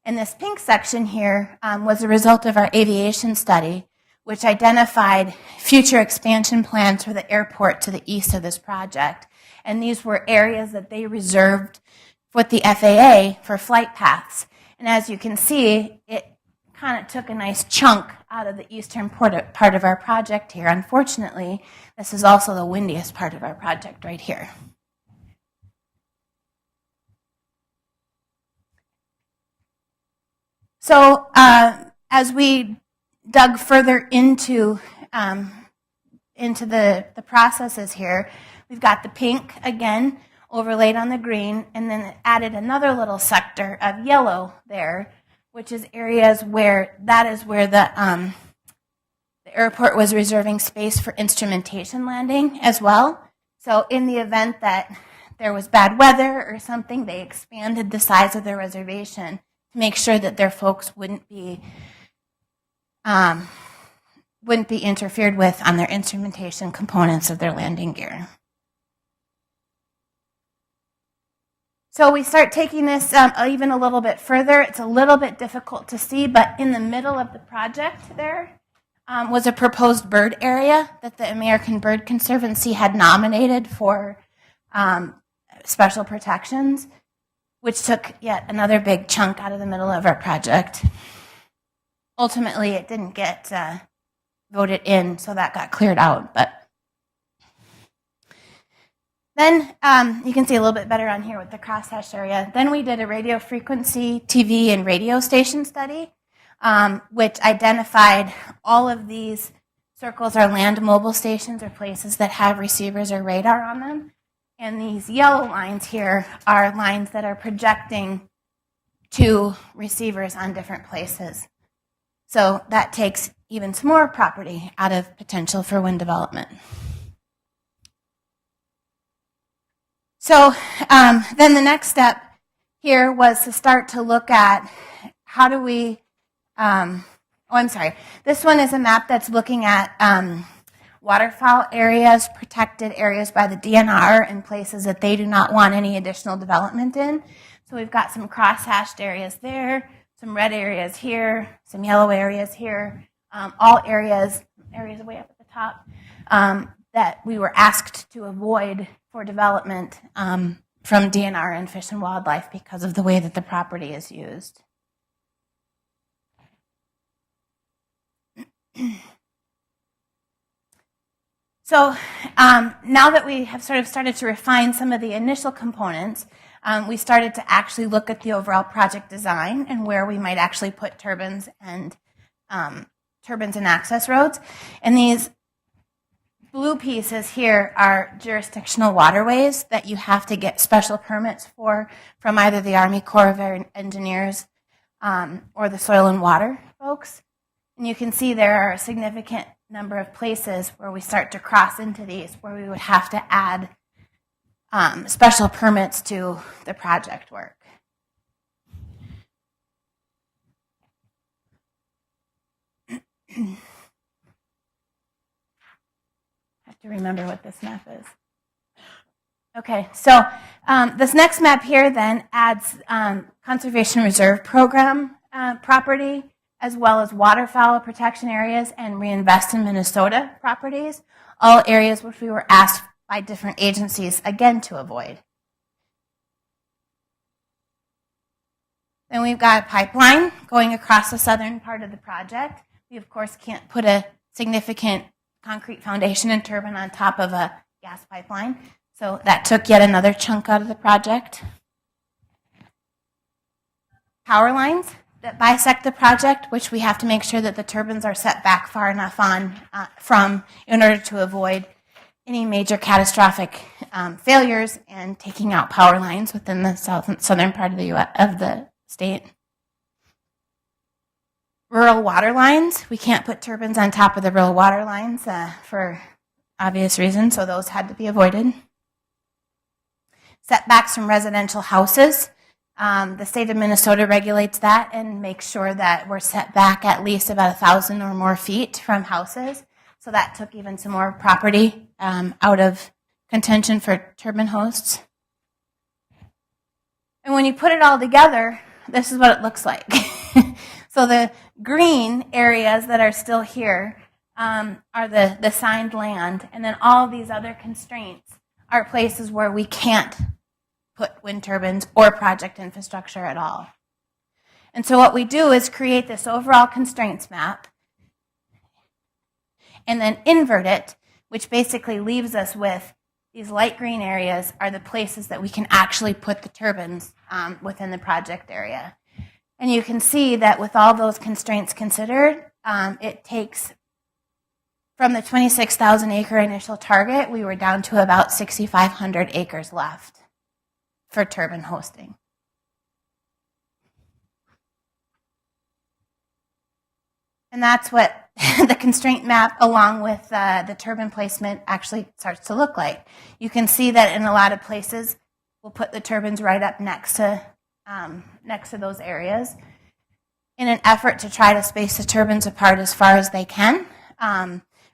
And this pink section here was a result of our aviation study, which identified future expansion plans for the airport to the east of this project. And these were areas that they reserved with the FAA for flight paths. And as you can see, it kind of took a nice chunk out of the eastern part of our project here. Unfortunately, this is also the windiest part of our project right here. So as we dug further into the processes here, we've got the pink again overlaid on the green, and then it added another little sector of yellow there, which is areas where the airport was reserving space for instrumentation landing as well. So in the event that there was bad weather or something, they expanded the size of their reservation to make sure that their folks wouldn't be interfered with on their instrumentation components of their landing gear. So we start taking this even a little bit further. It's a little bit difficult to see, but in the middle of the project there was a proposed bird area that the American Bird Conservancy had nominated for special protections, which took yet another big chunk out of the middle of our project. Ultimately, it didn't get voted in, so that got cleared out. But then you can see a little bit better on here with the crosshatch area. Then we did a radio frequency, TV, and radio station study, which identified all of these circles are land mobile stations or places that have receivers or radar on them. And these yellow lines here are lines that are projecting to receivers on different places. So that takes even some more property out of potential for wind development. So then the next step here was to start to look at how do we, this one is a map that's looking at waterfowl areas, protected areas by the DNR, and places that they do not want any additional development in. So we've got some cross-hashed areas there, some red areas here, some yellow areas here, all areas way up at the top that we were asked to avoid for development from DNR and Fish and Wildlife because of the way that the property is used. So now that we have sort of started to refine some of the initial components, we started to actually look at the overall project design and where we might actually put turbines and access roads. And these blue pieces here are jurisdictional waterways that you have to get special permits for from either the Army Corps of Engineers or the Soil and Water folks. And you can see there are a significant number of places where we start to cross into these, where we would have to add special permits to the project work. To remember what this map is. Okay, so this next map here then adds Conservation Reserve Program property, as well as waterfowl protection areas and Reinvest in Minnesota properties, all areas which we were asked by different agencies, again, to avoid. Then we've got a pipeline going across the southern part of the project. We, of course, can't put a significant concrete foundation and turbine on top of a gas pipeline. So that took yet another chunk out of the project. Power lines that bisect the project, which we have to make sure that the turbines are set back far enough from in order to avoid any major catastrophic failures and taking out power lines within the southern part of the state. Rural water lines, we can't put turbines on top of the rural water lines for obvious reasons, so those had to be avoided. Setbacks from residential houses. The state of Minnesota regulates that and makes sure that we're set back at least about 1,000 or more feet from houses. So that took even some more property out of contention for turbine hosts. And when you put it all together, this is what it looks like. So the green areas that are still here are the signed land, and then all these other constraints are places where we can't put wind turbines or project infrastructure at all. And so what we do is create this overall constraints map and then invert it, which basically leaves us with these light green areas are the places that we can actually put the turbines within the project area. And you can see that with all those constraints considered, it takes, from the 26,000 acre initial target, we were down to about 6,500 acres left for turbine hosting. And that's what the constraint map along with the turbine placement actually starts to look like. You can see that in a lot of places, we'll put the turbines right up next to those areas in an effort to try to space the turbines apart as far as they can.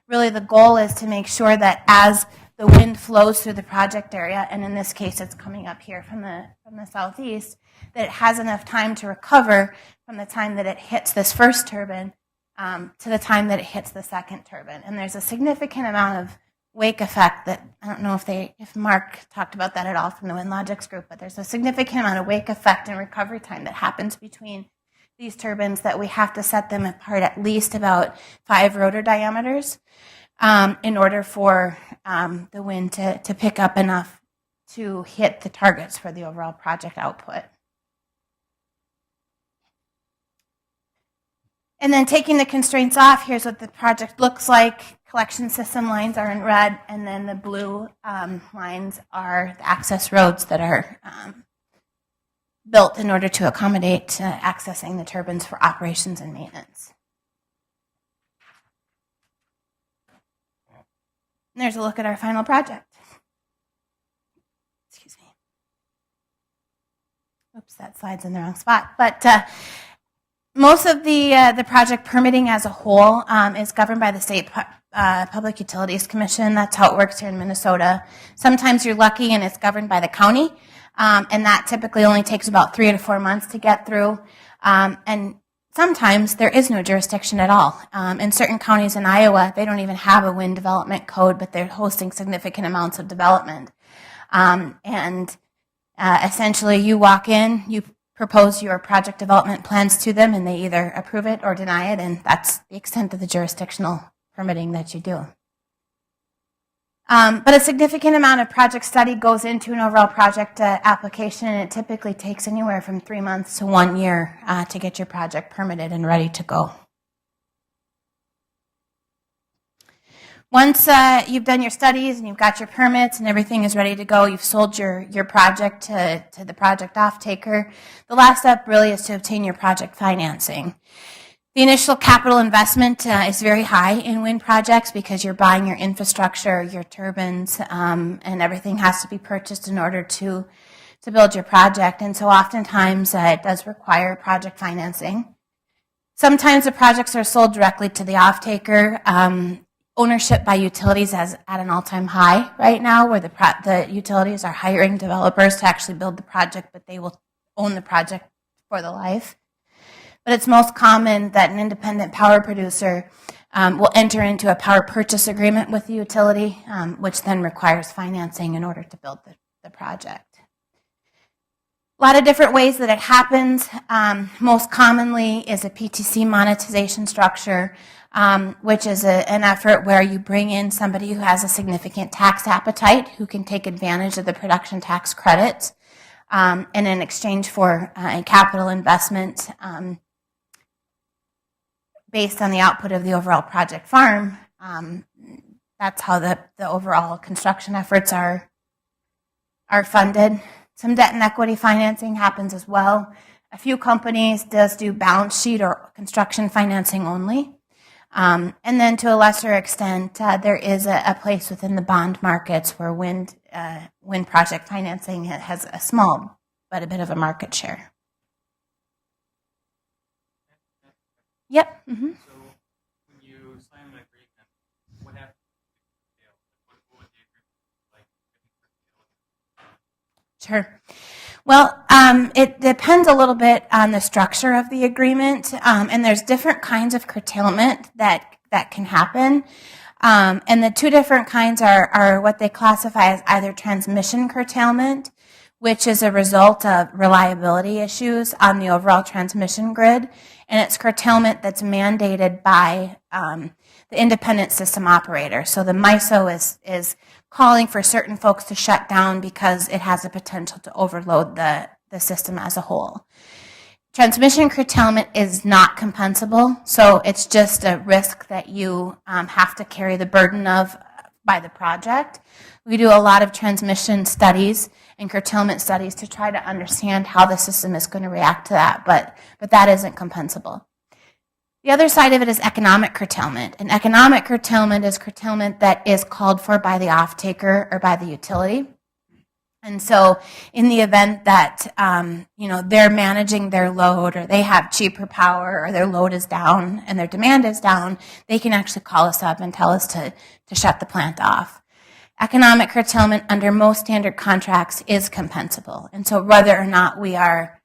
Really the goal is to make sure that as the wind flows through the project area, and in this case it's coming up here from the southeast, that it has enough time to recover from the time that it hits this first turbine to the time that it hits the second turbine. And there's a significant amount of wake effect that, I don't know if Mark talked about that at all from the WindLogix group, but there's a significant amount of wake effect and recovery time that happens between these turbines that we have to set them apart at least about 5 rotor diameters in order for the wind to pick up enough to hit the targets for the overall project output. And then taking the constraints off, here's what the project looks like. Collection system lines are in red, and then the blue lines are the access roads that are built in order to accommodate accessing the turbines for operations and maintenance. And there's a look at our final project. Excuse me. Oops, that slide's in the wrong spot. But most of the project permitting as a whole is governed by the State Public Utilities Commission. That's how it works here in Minnesota. Sometimes you're lucky and it's governed by the county, and that typically only takes about 3 to 4 months to get through. And sometimes there is no jurisdiction at all. In certain counties in Iowa, they don't even have a wind development code, but they're hosting significant amounts of development. Essentially, you walk in, you propose your project development plans to them, and they either approve it or deny it, and that's the extent of the jurisdictional permitting that you do. But a significant amount of project study goes into an overall project application, and it typically takes anywhere from 3 months to 1 year to get your project permitted and ready to go. Once you've done your studies and you've got your permits and everything is ready to go, you've sold your project to the project off-taker, the last step really is to obtain your project financing. The initial capital investment is very high in wind projects because you're buying your infrastructure, your turbines, and everything has to be purchased in order to build your project. And so oftentimes it does require project financing. Sometimes the projects are sold directly to the off-taker. Ownership by utilities is at an all-time high right now, where the utilities are hiring developers to actually build the project, but they will own the project for the life. But it's most common that an independent power producer will enter into a power purchase agreement with the utility, which then requires financing in order to build the project. A lot of different ways that it happens. Most commonly is a PTC monetization structure, which is an effort where you bring in somebody who has a significant tax appetite, who can take advantage of the production tax credits, and in exchange for a capital investment based on the output of the overall project farm, that's how the overall construction efforts are funded. Some debt and equity financing happens as well. A few companies do balance sheet or construction financing only. And then to a lesser extent, there is a place within the bond markets where wind project financing has a small but a bit of a market share. Yep. Mm-hmm. So when you sign an agreement, what happens to the detail? What would the agreement like? Sure. Well, it depends a little bit on the structure of the agreement, and there's different kinds of curtailment that can happen. And the two different kinds are what they classify as either transmission curtailment, which is a result of reliability issues on the overall transmission grid, and it's curtailment that's mandated by the independent system operator. So the MISO is calling for certain folks to shut down because it has the potential to overload the system as a whole. Transmission curtailment is not compensable, so it's just a risk that you have to carry the burden of by the project. We do a lot of transmission studies and curtailment studies to try to understand how the system is going to react to that, but that isn't compensable. The other side of it is economic curtailment, and economic curtailment is curtailment that is called for by the off-taker or by the utility. And so in the event that they're managing their load, or they have cheaper power, or their load is down and their demand is down, they can actually call us up and tell us to shut the plant off. Economic curtailment under most standard contracts is compensable. And so whether or not we are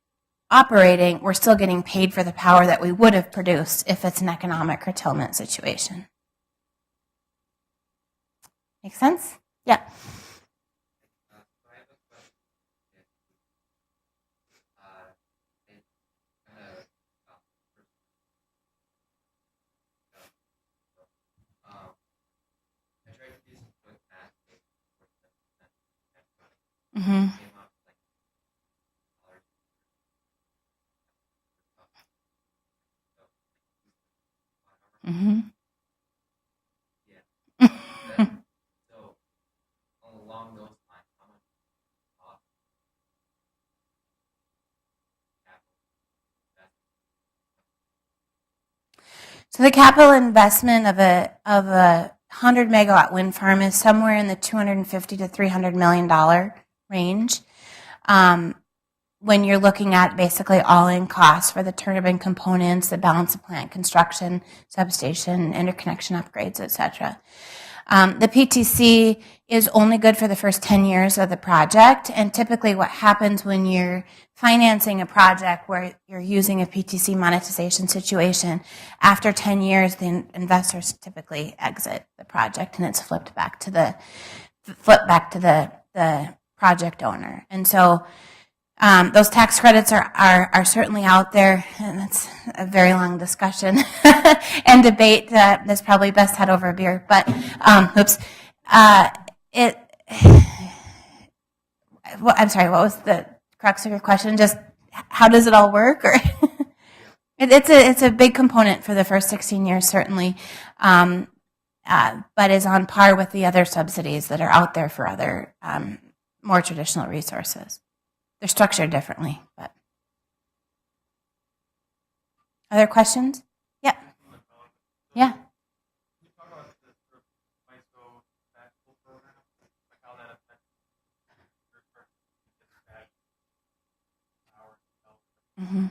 operating, we're still getting paid for the power that we would have produced if it's an economic curtailment situation. Make sense? Yeah. Mm-hmm. Mm-hmm. Yeah. So along those lines, how much cost So the capital investment of a 100 megawatt wind farm is somewhere in the $250 to $300 million range. When you're looking at basically all-in costs for the turbine components, the balance of plant construction, substation, interconnection upgrades, etc. The PTC is only good for the first 10 years of the project, and typically what happens when you're financing a project where you're using a PTC monetization situation, after 10 years, the investors typically exit the project, and it's flipped back to the project owner. And so those tax credits are certainly out there, and it's a very long discussion and debate that's probably best had over a beer. But I'm sorry, what was the crux of your question? Just how does it all work? Or it's a big component for the first 16 years, certainly, but is on par with the other subsidies that are out there for other more traditional resources. They're structured differently, but. Other questions? Yeah. Yeah. Can you talk about the sort of MISO backfill program, like how that affects your Mm-hmm.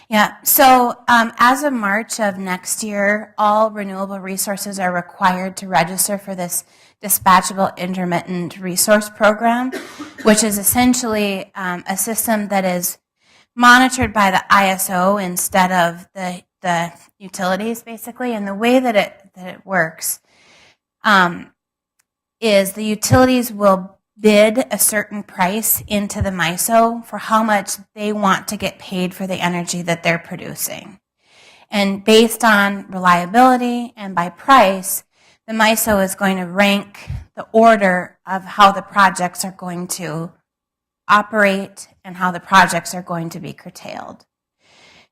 Yeah, so as of March of next year, all renewable resources are required to register for this dispatchable intermittent resource program, which is essentially a system that is monitored by the ISO instead of the utilities, basically. And the way that it works is the utilities will bid a certain price into the MISO for how much they want to get paid for the energy that they're producing. And based on reliability and by price, the MISO is going to rank the order of how the projects are going to operate and how the projects are going to be curtailed.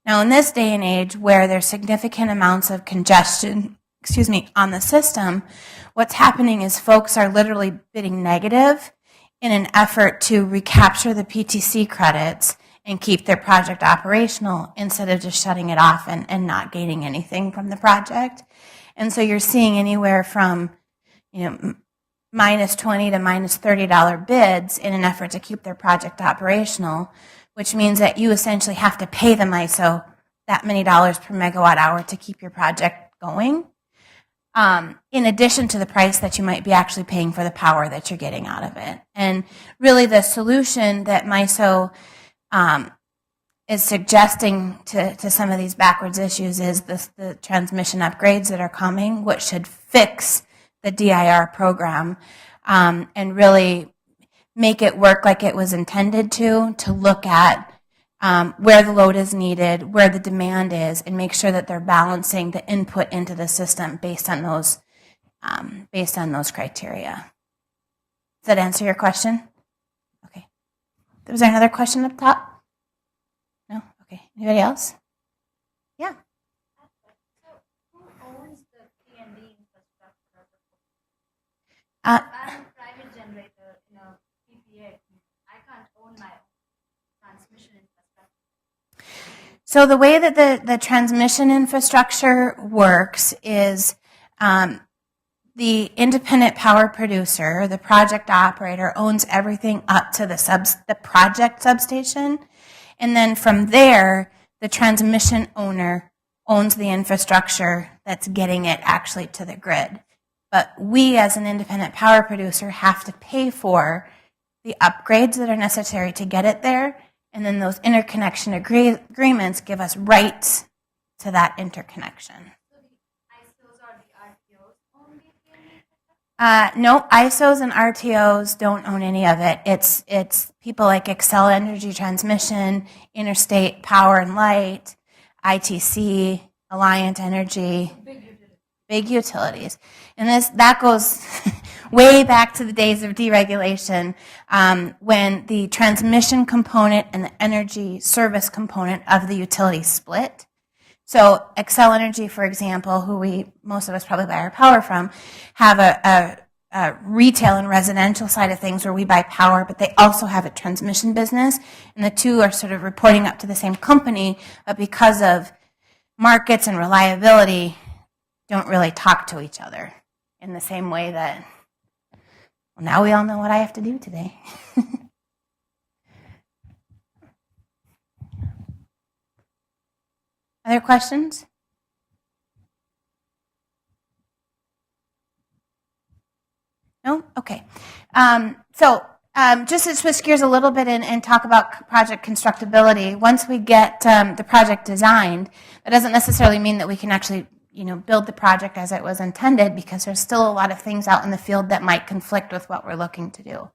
Now, in this day and age where there's significant amounts of congestion on the system, what's happening is folks are literally bidding negative in an effort to recapture the PTC credits and keep their project operational instead of just shutting it off and not gaining anything from the project. And so you're seeing anywhere from, minus $20 to minus $30 bids in an effort to keep their project operational, which means that you essentially have to pay the MISO that many dollars per megawatt hour to keep your project going, in addition to the price that you might be actually paying for the power that you're getting out of it. And really the solution that MISO is suggesting to some of these backwards issues is the transmission upgrades that are coming, which should fix the DIR program and really make it work like it was intended to look at where the load is needed, where the demand is, and make sure that they're balancing the input into the system based on those criteria. Does that answer your question? Okay. Was there another question up top? No? Okay. Anybody else? Yeah. So, who owns the P&D infrastructure? If I'm a private generator in a PPA, I can't own my own transmission infrastructure. So the way that the transmission infrastructure works is the independent power producer, the project operator, owns everything up to the project substation. And then from there, the transmission owner owns the infrastructure that's getting it actually to the grid. But we, as an independent power producer, have to pay for the upgrades that are necessary to get it there. And then those interconnection agreements give us rights to that interconnection. So the ISOs or the RTOs own the P&D? No, ISOs and RTOs don't own any of it. It's people like Xcel Energy Transmission, Interstate Power and Light, ITC, Alliant Energy, big utilities. And that goes way back to the days of deregulation, when the transmission component and the energy service component of the utility split. So Xcel Energy, for example, who most of us probably buy our power from, have a retail and residential side of things where we buy power, but they also have a transmission business, and the two are sort of reporting up to the same company, but because of markets and reliability, don't really talk to each other in the same way that, well, now we all know what I have to do today. Other questions? No? Okay. Just to switch gears a little bit and talk about project constructability, once we get the project designed, that doesn't necessarily mean that we can actually build the project as it was intended, because there's still a lot of things out in the field that might conflict with what we're looking to do.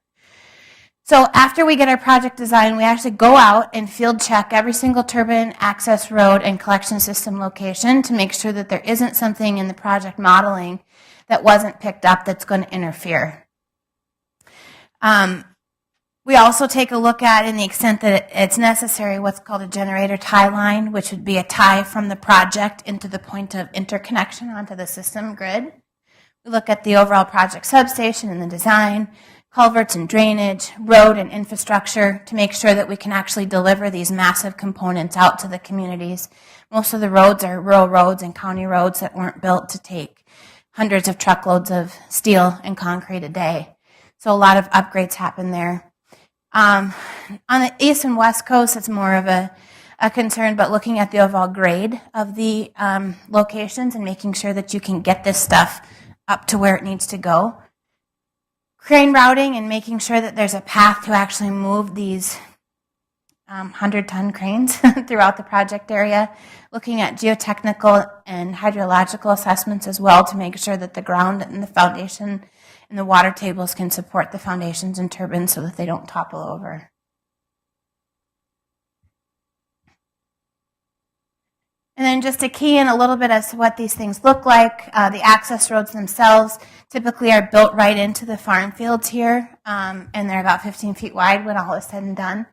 So after we get our project design, we actually go out and field check every single turbine, access road, and collection system location to make sure that there isn't something in the project modeling that wasn't picked up that's going to interfere. We also take a look at, in the extent that it's necessary, what's called a generator tie line, which would be a tie from the project into the point of interconnection onto the system grid. We look at the overall project substation and the design, culverts and drainage, road and infrastructure, to make sure that we can actually deliver these massive components out to the communities. Most of the roads are rural roads and county roads that weren't built to take hundreds of truckloads of steel and concrete a day. So a lot of upgrades happen there. On the east and west coast, it's more of a concern, but looking at the overall grade of the locations and making sure that you can get this stuff up to where it needs to go. Crane routing and making sure that there's a path to actually move these 100-ton cranes throughout the project area. Looking at geotechnical and hydrological assessments as well to make sure that the ground and the foundation and the water tables can support the foundations and turbines so that they don't topple over. And then just to key in a little bit as to what these things look like, the access roads themselves typically are built right into the farm fields here, and they're about 15 feet wide when all is said and done.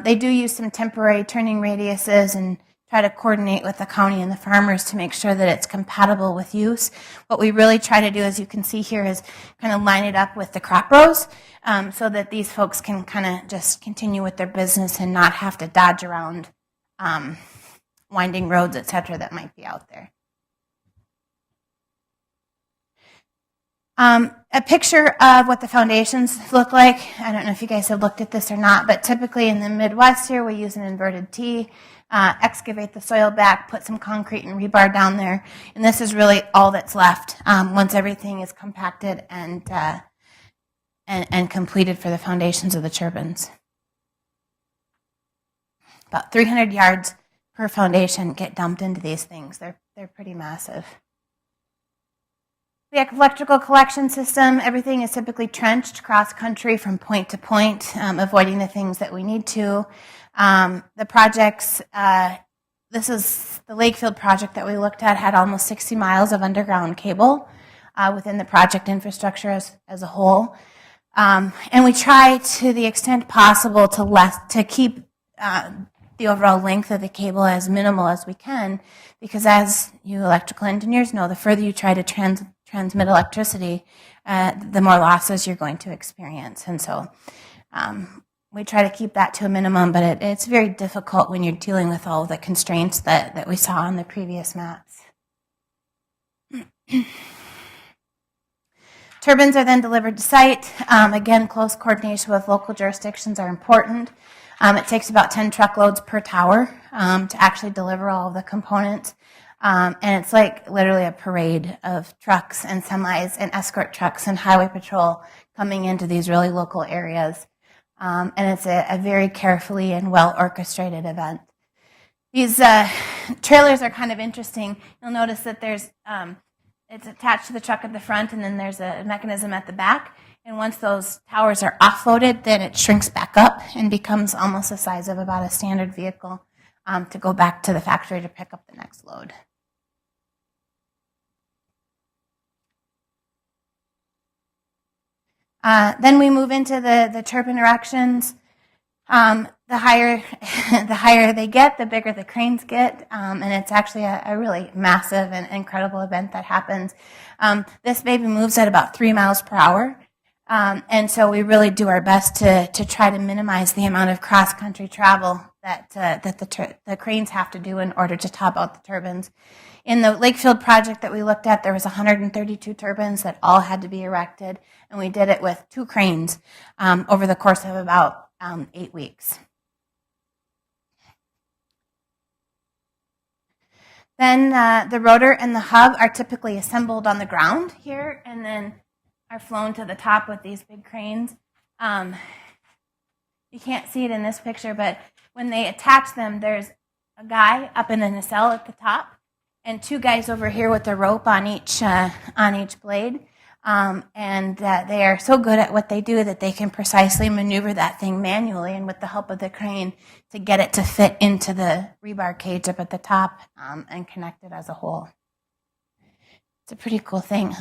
They do use some temporary turning radiuses and try to coordinate with the county and the farmers to make sure that it's compatible with use. What we really try to do, as you can see here, is kind of line it up with the crop rows so that these folks can kind of just continue with their business and not have to dodge around winding roads, et cetera, that might be out there. A picture of what the foundations look like. I don't know if you guys have looked at this or not, but typically in the Midwest here, we use an inverted T, excavate the soil back, put some concrete and rebar down there, and this is really all that's left once everything is compacted and completed for the foundations of the turbines. About 300 yards per foundation get dumped into these things. They're pretty massive. The electrical collection system, everything is typically trenched cross-country from point to point, avoiding the things that we need to. The projects, this is the Lakefield project that we looked at, had almost 60 miles of underground cable within the project infrastructure as a whole. And we try to the extent possible to keep the overall length of the cable as minimal as we can, because as you electrical engineers know, the further you try to transmit electricity, the more losses you're going to experience. And so we try to keep that to a minimum, but it's very difficult when you're dealing with all of the constraints that we saw on the previous maps. Turbines are then delivered to site. Again, close coordination with local jurisdictions are important. It takes about 10 truckloads per tower to actually deliver all of the components. And it's like literally a parade of trucks and semis and escort trucks and highway patrol coming into these really local areas. And it's a very carefully and well orchestrated event. These trailers are kind of interesting. You'll notice that there's it's attached to the truck at the front, and then there's a mechanism at the back. And once those towers are offloaded, then it shrinks back up and becomes almost the size of about a standard vehicle to go back to the factory to pick up the next load. Then we move into the turbine erections. The higher they get, the bigger the cranes get, and it's actually a really massive and incredible event that happens. This baby moves at about 3 miles per hour, and so we really do our best to try to minimize the amount of cross-country travel that the cranes have to do in order to top out the turbines. In the Lakefield project that we looked at, there was 132 turbines that all had to be erected, and we did it with 2 cranes over the course of about 8 weeks. Then the rotor and the hub are typically assembled on the ground here and then are flown to the top with these big cranes. You can't see it in this picture, but when they attach them, there's a guy up in the nacelle at the top and 2 guys over here with a rope on each blade. And they are so good at what they do that they can precisely maneuver that thing manually and with the help of the crane to get it to fit into the rebar cage up at the top and connect it as a whole. It's a pretty cool thing.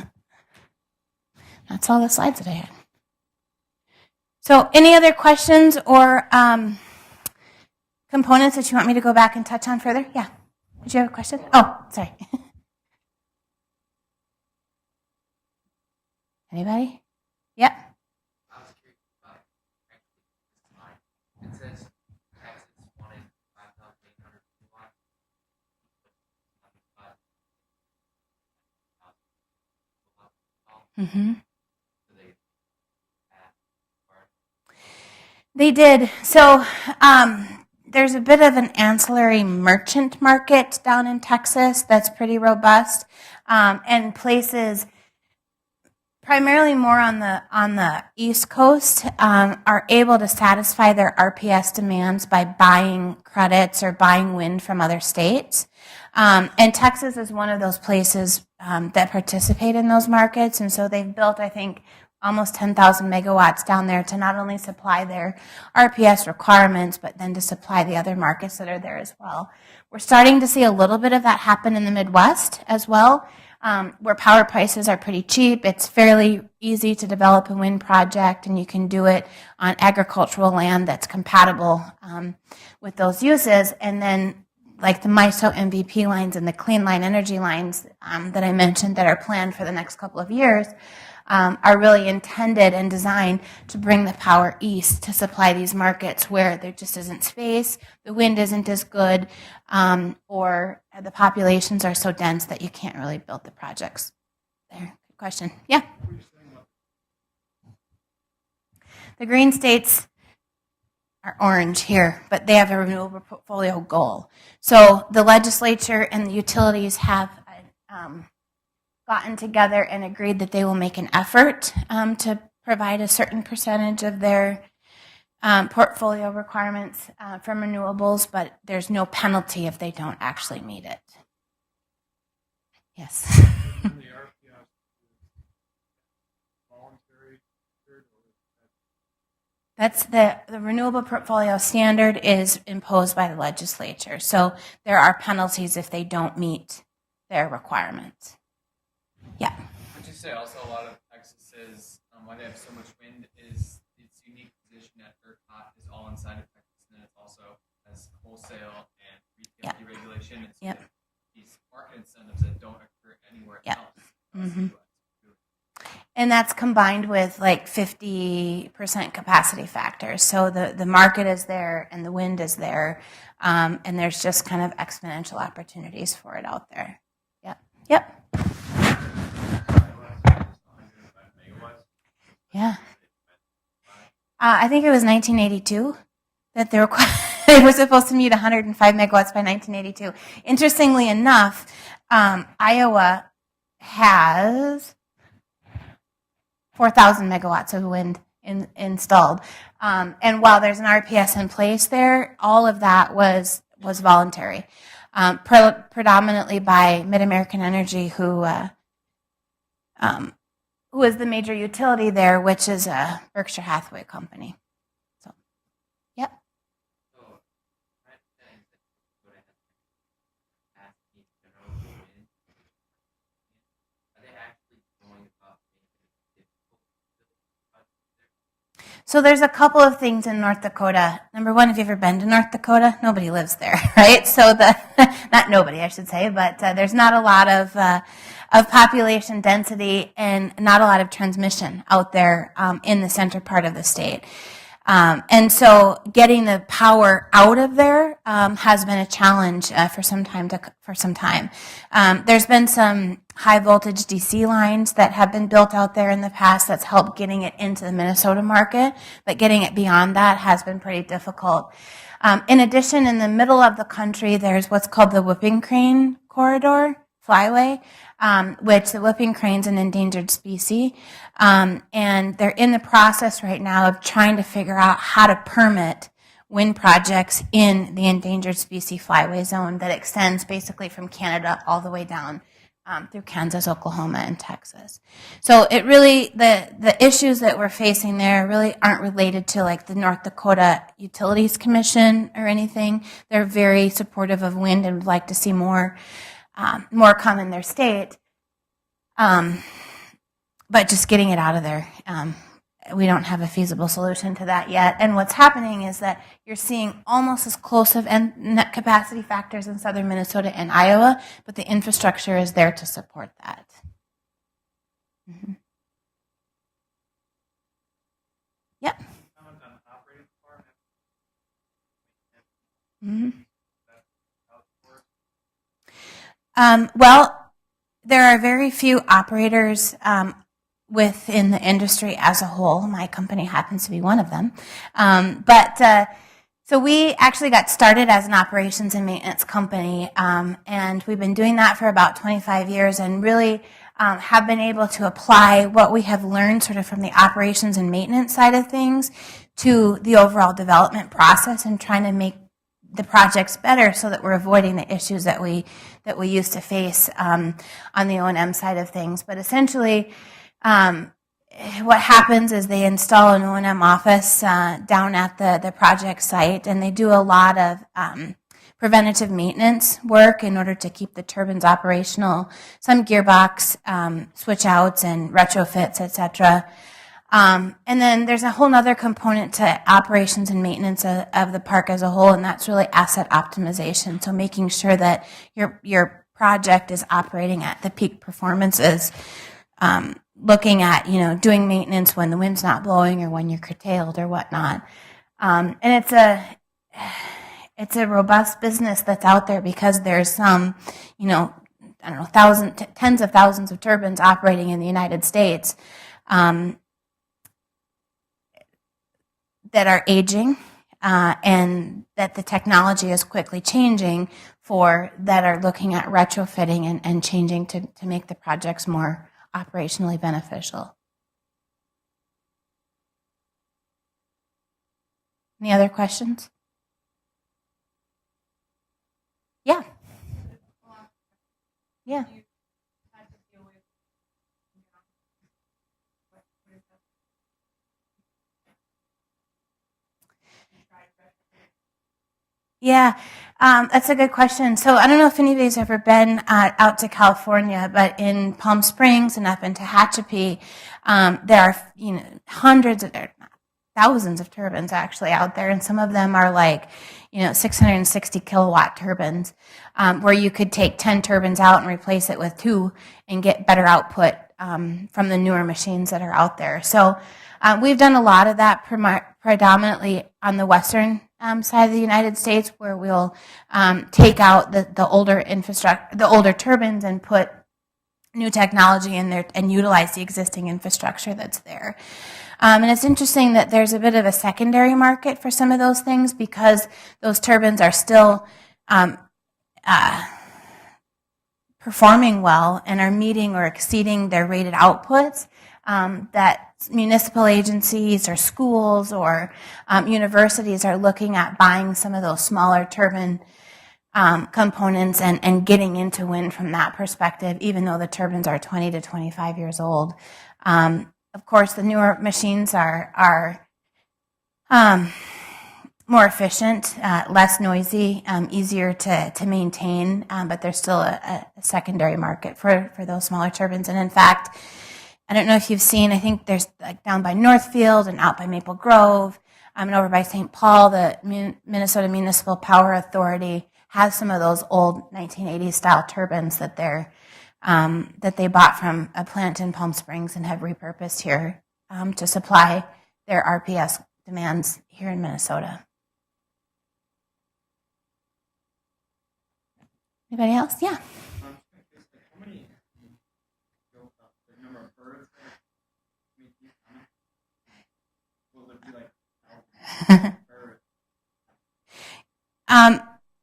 That's all the slides that I had. So any other questions or components that you want me to go back and touch on further? Yeah. Did you have a question? Oh, sorry. Anybody? Yep. I was curious about actually this slide. It says Texas wanted 5,800 kilowatts. Mm-hmm. They did. So there's a bit of an ancillary merchant market down in Texas that's pretty robust, and places primarily more on the East Coast are able to satisfy their RPS demands by buying credits or buying wind from other states. And Texas is one of those places that participate in those markets, and so they've built, I think, almost 10,000 megawatts down there to not only supply their RPS requirements, but then to supply the other markets that are there as well. We're starting to see a little bit of that happen in the Midwest as well, where power prices are pretty cheap. It's fairly easy to develop a wind project, and you can do it on agricultural land that's compatible with those uses. And then like the MISO MVP lines and the clean line energy lines that I mentioned that are planned for the next couple of years, are really intended and designed to bring the power east to supply these markets where there just isn't space, the wind isn't as good, or the populations are so dense that you can't really build the projects there. Good question. Yeah? The green states are orange here, but they have a renewable portfolio goal. So the legislature and the utilities have gotten together and agreed that they will make an effort to provide a certain percentage of their portfolio requirements from renewables, but there's no penalty if they don't actually meet it. Yes. That's the renewable portfolio standard is imposed by the legislature. So there are penalties if they don't meet their requirements. Yeah. Would you say also a lot of Texas's, why they have so much wind is its unique position at ERCOT is all inside of Texas, and it's also has wholesale and retail deregulation. It's these market incentives that don't occur anywhere else. Mm-hmm. And that's combined with like 50% capacity factors. So the market is there and the wind is there, and there's just kind of exponential opportunities for it out there. Yep. Yep. Yeah. I think it was 1982 that they were supposed to meet 105 megawatts by 1982. Interestingly enough, Iowa has 4,000 megawatts of wind installed. And while there's an RPS in place there, all of that was voluntary, predominantly by Mid-American Energy, who is the major utility there, which is a Berkshire Hathaway company. So, yep. So there's a couple of things in North Dakota. Number one, have you ever been to North Dakota? Nobody lives there, right? So not nobody, I should say, but there's not a lot of population density and not a lot of transmission out there in the center part of the state. And so getting the power out of there has been a challenge for some time. There's been some high voltage DC lines that have been built out there in the past that's helped getting it into the Minnesota market, but getting it beyond that has been pretty difficult. In addition, in the middle of the country, there's what's called the whooping crane corridor, flyway, which the whooping crane's an endangered species. And they're in the process right now of trying to figure out how to permit wind projects in the endangered species flyway zone that extends basically from Canada all the way down through Kansas, Oklahoma, and Texas. So it really, the issues that we're facing there really aren't related to like the North Dakota Utilities Commission or anything. They're very supportive of wind and would like to see more come in their state. But just getting it out of there, we don't have a feasible solution to that yet. And what's happening is that you're seeing almost as close of net capacity factors in southern Minnesota and Iowa, but the infrastructure is there to support that. Mm-hmm. Yep. Mm-hmm. Well, there are very few operators within the industry as a whole. My company happens to be one of them. So we actually got started as an operations and maintenance company, and we've been doing that for about 25 years and really have been able to apply what we have learned sort of from the operations and maintenance side of things to the overall development process and trying to make the projects better so that we're avoiding the issues that we used to face on the O&M side of things. But essentially, what happens is they install an O&M office down at the project site, and they do a lot of preventative maintenance work in order to keep the turbines operational, some gearbox switch outs and retrofits, etc. And then there's a whole other component to operations and maintenance of the park as a whole, and that's really asset optimization. So making sure that your project is operating at the peak performances, looking at, doing maintenance when the wind's not blowing or when you're curtailed or whatnot. And it's a robust business that's out there because there's some, tens of thousands of turbines operating in the United States that are aging, and that the technology is quickly changing that are looking at retrofitting and changing to make the projects more operationally beneficial. Any other questions? Yeah. Yeah. Yeah, that's a good question. So I don't know if anybody's ever been out to California, but in Palm Springs and up in Tehachapi, there are thousands of turbines actually out there, and some of them are like 660 kilowatt turbines, where you could take 10 turbines out and replace it with 2 and get better output from the newer machines that are out there. So we've done a lot of that predominantly on the western side of the United States, where we'll take out the older infrastructure, the older turbines, and put new technology in there and utilize the existing infrastructure that's there. And it's interesting that there's a bit of a secondary market for some of those things because those turbines are still performing well and are meeting or exceeding their rated outputs, that municipal agencies or schools or universities are looking at buying some of those smaller turbine components and getting into wind from that perspective, even though the turbines are 20 to 25 years old. Of course, the newer machines are more efficient, less noisy, easier to maintain, but there's still a secondary market for those smaller turbines. And in fact, I don't know if you've seen, I think there's like down by Northfield and out by Maple Grove, and over by St. Paul, the Minnesota Municipal Power Authority has some of those old 1980s style turbines that they bought from a plant in Palm Springs and have repurposed here to supply their RPS demands here in Minnesota. Anybody else? Yeah.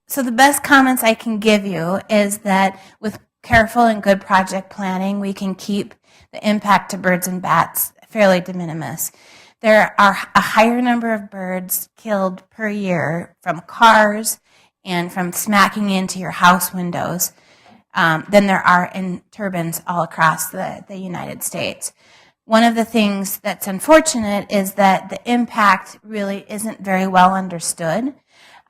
So the best comments I can give you is that with careful and good project planning, we can keep the impact to birds and bats fairly de minimis. There are a higher number of birds killed per year from cars and from smacking into your house windows than there are in turbines all across the United States. One of the things that's unfortunate is that the impact really isn't very well understood.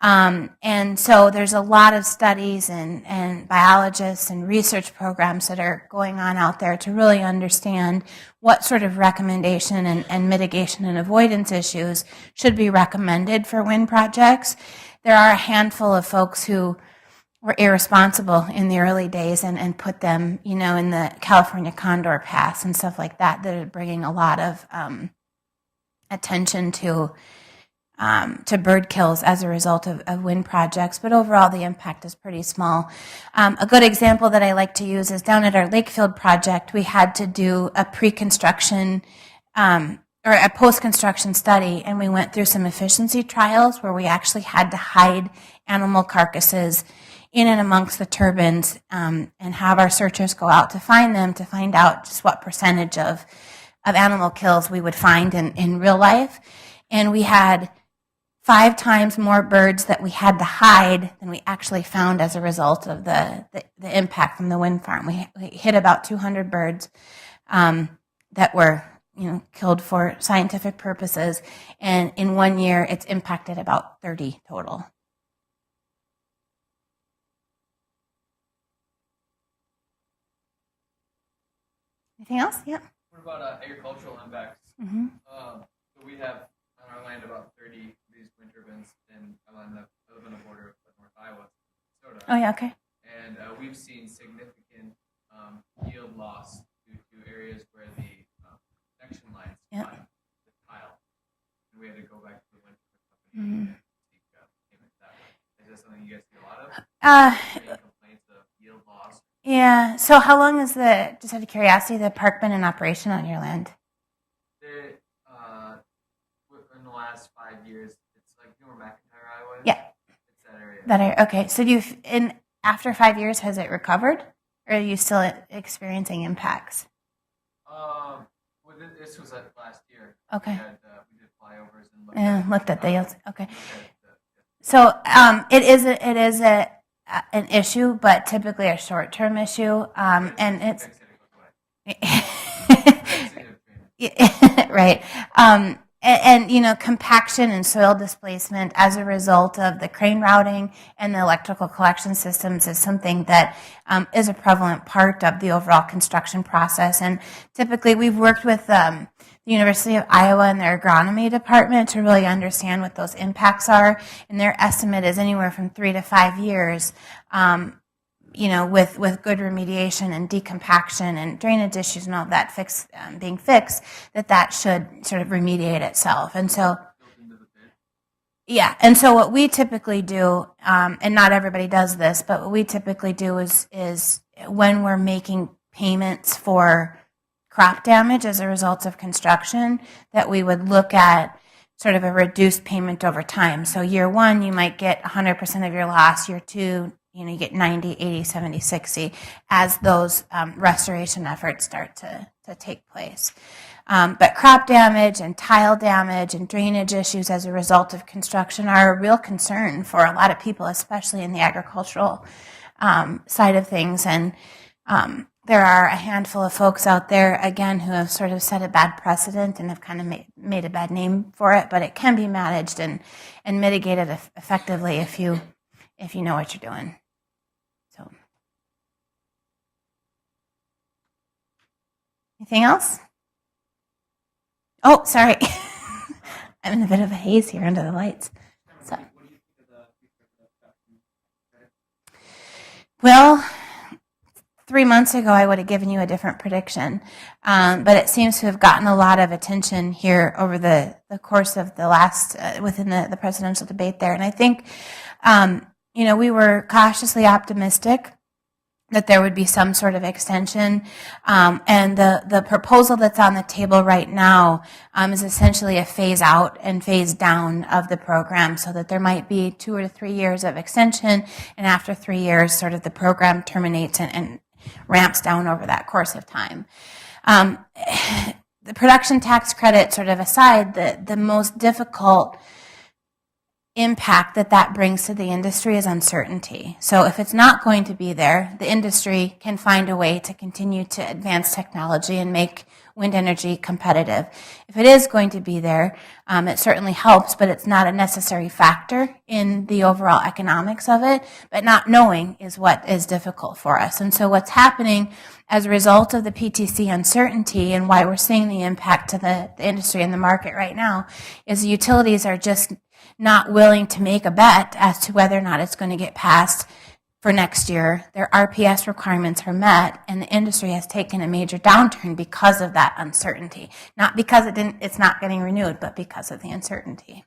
And so there's a lot of studies and biologists and research programs that are going on out there to really understand what sort of recommendation and mitigation and avoidance issues should be recommended for wind projects. There are a handful of folks who were irresponsible in the early days and put them, in the California Condor Pass and stuff like that are bringing a lot of attention to bird kills as a result of wind projects. But overall, the impact is pretty small. A good example that I like to use is down at our Lakefield project, we had to do a pre-construction or a post-construction study, and we went through some efficiency trials where we actually had to hide animal carcasses in and amongst the turbines and have our searchers go out to find them to find out just what percentage of animal kills we would find in real life. And we had 5 times more birds that we had to hide than we actually found as a result of the impact from the wind farm. We hit about 200 birds that were killed for scientific purposes, and in 1 year it's impacted about 30 total. Anything else? Yeah. What What about agricultural impacts? Mm-hmm. So we have on our land about 30 of these wind turbines, and I live on the border of North Iowa, Minnesota. Oh, yeah, okay. And we've seen significant yield loss due to areas where the connection lines line the tile, and we had to go back to the wind turbine company and seek payment that way. Is that something you guys see a lot of? Any complaints of yield loss? Yeah. So how long is just out of curiosity, the park been in operation on your land? In the last 5 years, it's like, you know where McIntyre, Iowa is? Yeah. It's that area. That area. Okay. So after 5 years, has it recovered? Or are you still experiencing impacts? Well, this was last year. Okay. We did flyovers and Looked at the yields. Okay. looked at So it is an issue, but typically a short-term issue, and it's right. And compaction and soil displacement as a result of the crane routing and the electrical collection systems is something that is a prevalent part of the overall construction process. And typically, we've worked with the University of Iowa and their agronomy department to really understand what those impacts are. And their estimate is anywhere from 3 to 5 years. With good remediation and decompaction and drainage issues and all that being fixed, that should sort of remediate itself. And so, yeah. And so what we typically do, and not everybody does this, but what we typically do is when we're making payments for crop damage as a result of construction, that we would look at sort of a reduced payment over time. So year one, you might get 100% of your loss. Year two, you get 90, 80, 70, 60 as those restoration efforts start to take place. But crop damage and tile damage and drainage issues as a result of construction are a real concern for a lot of people, especially in the agricultural side of things. And there are a handful of folks out there, again, who have sort of set a bad precedent and have kind of made a bad name for it, but it can be managed and mitigated effectively if you know what you're doing. So, anything else? Oh, sorry. I'm in a bit of a haze here under the lights. So. Well, 3 months ago, I would have given you a different prediction, but it seems to have gotten a lot of attention here over the course of the last, within the presidential debate there. And I think, we were cautiously optimistic that there would be some sort of extension. And the proposal that's on the table right now is essentially a phase out and phase down of the program, so that there might be 2 or 3 years of extension, and after 3 years, sort of the program terminates and ramps down over that course of time. The production tax credit sort of aside, the most difficult impact that brings to the industry is uncertainty. So if it's not going to be there, the industry can find a way to continue to advance technology and make wind energy competitive. If it is going to be there, it certainly helps, but it's not a necessary factor in the overall economics of it. But not knowing is what is difficult for us. And so what's happening as a result of the PTC uncertainty, and why we're seeing the impact to the industry and the market right now, is the utilities are just not willing to make a bet as to whether or not it's going to get passed for next year. Their RPS requirements are met, and the industry has taken a major downturn because of that uncertainty. Not because it's not getting renewed, but because of the uncertainty.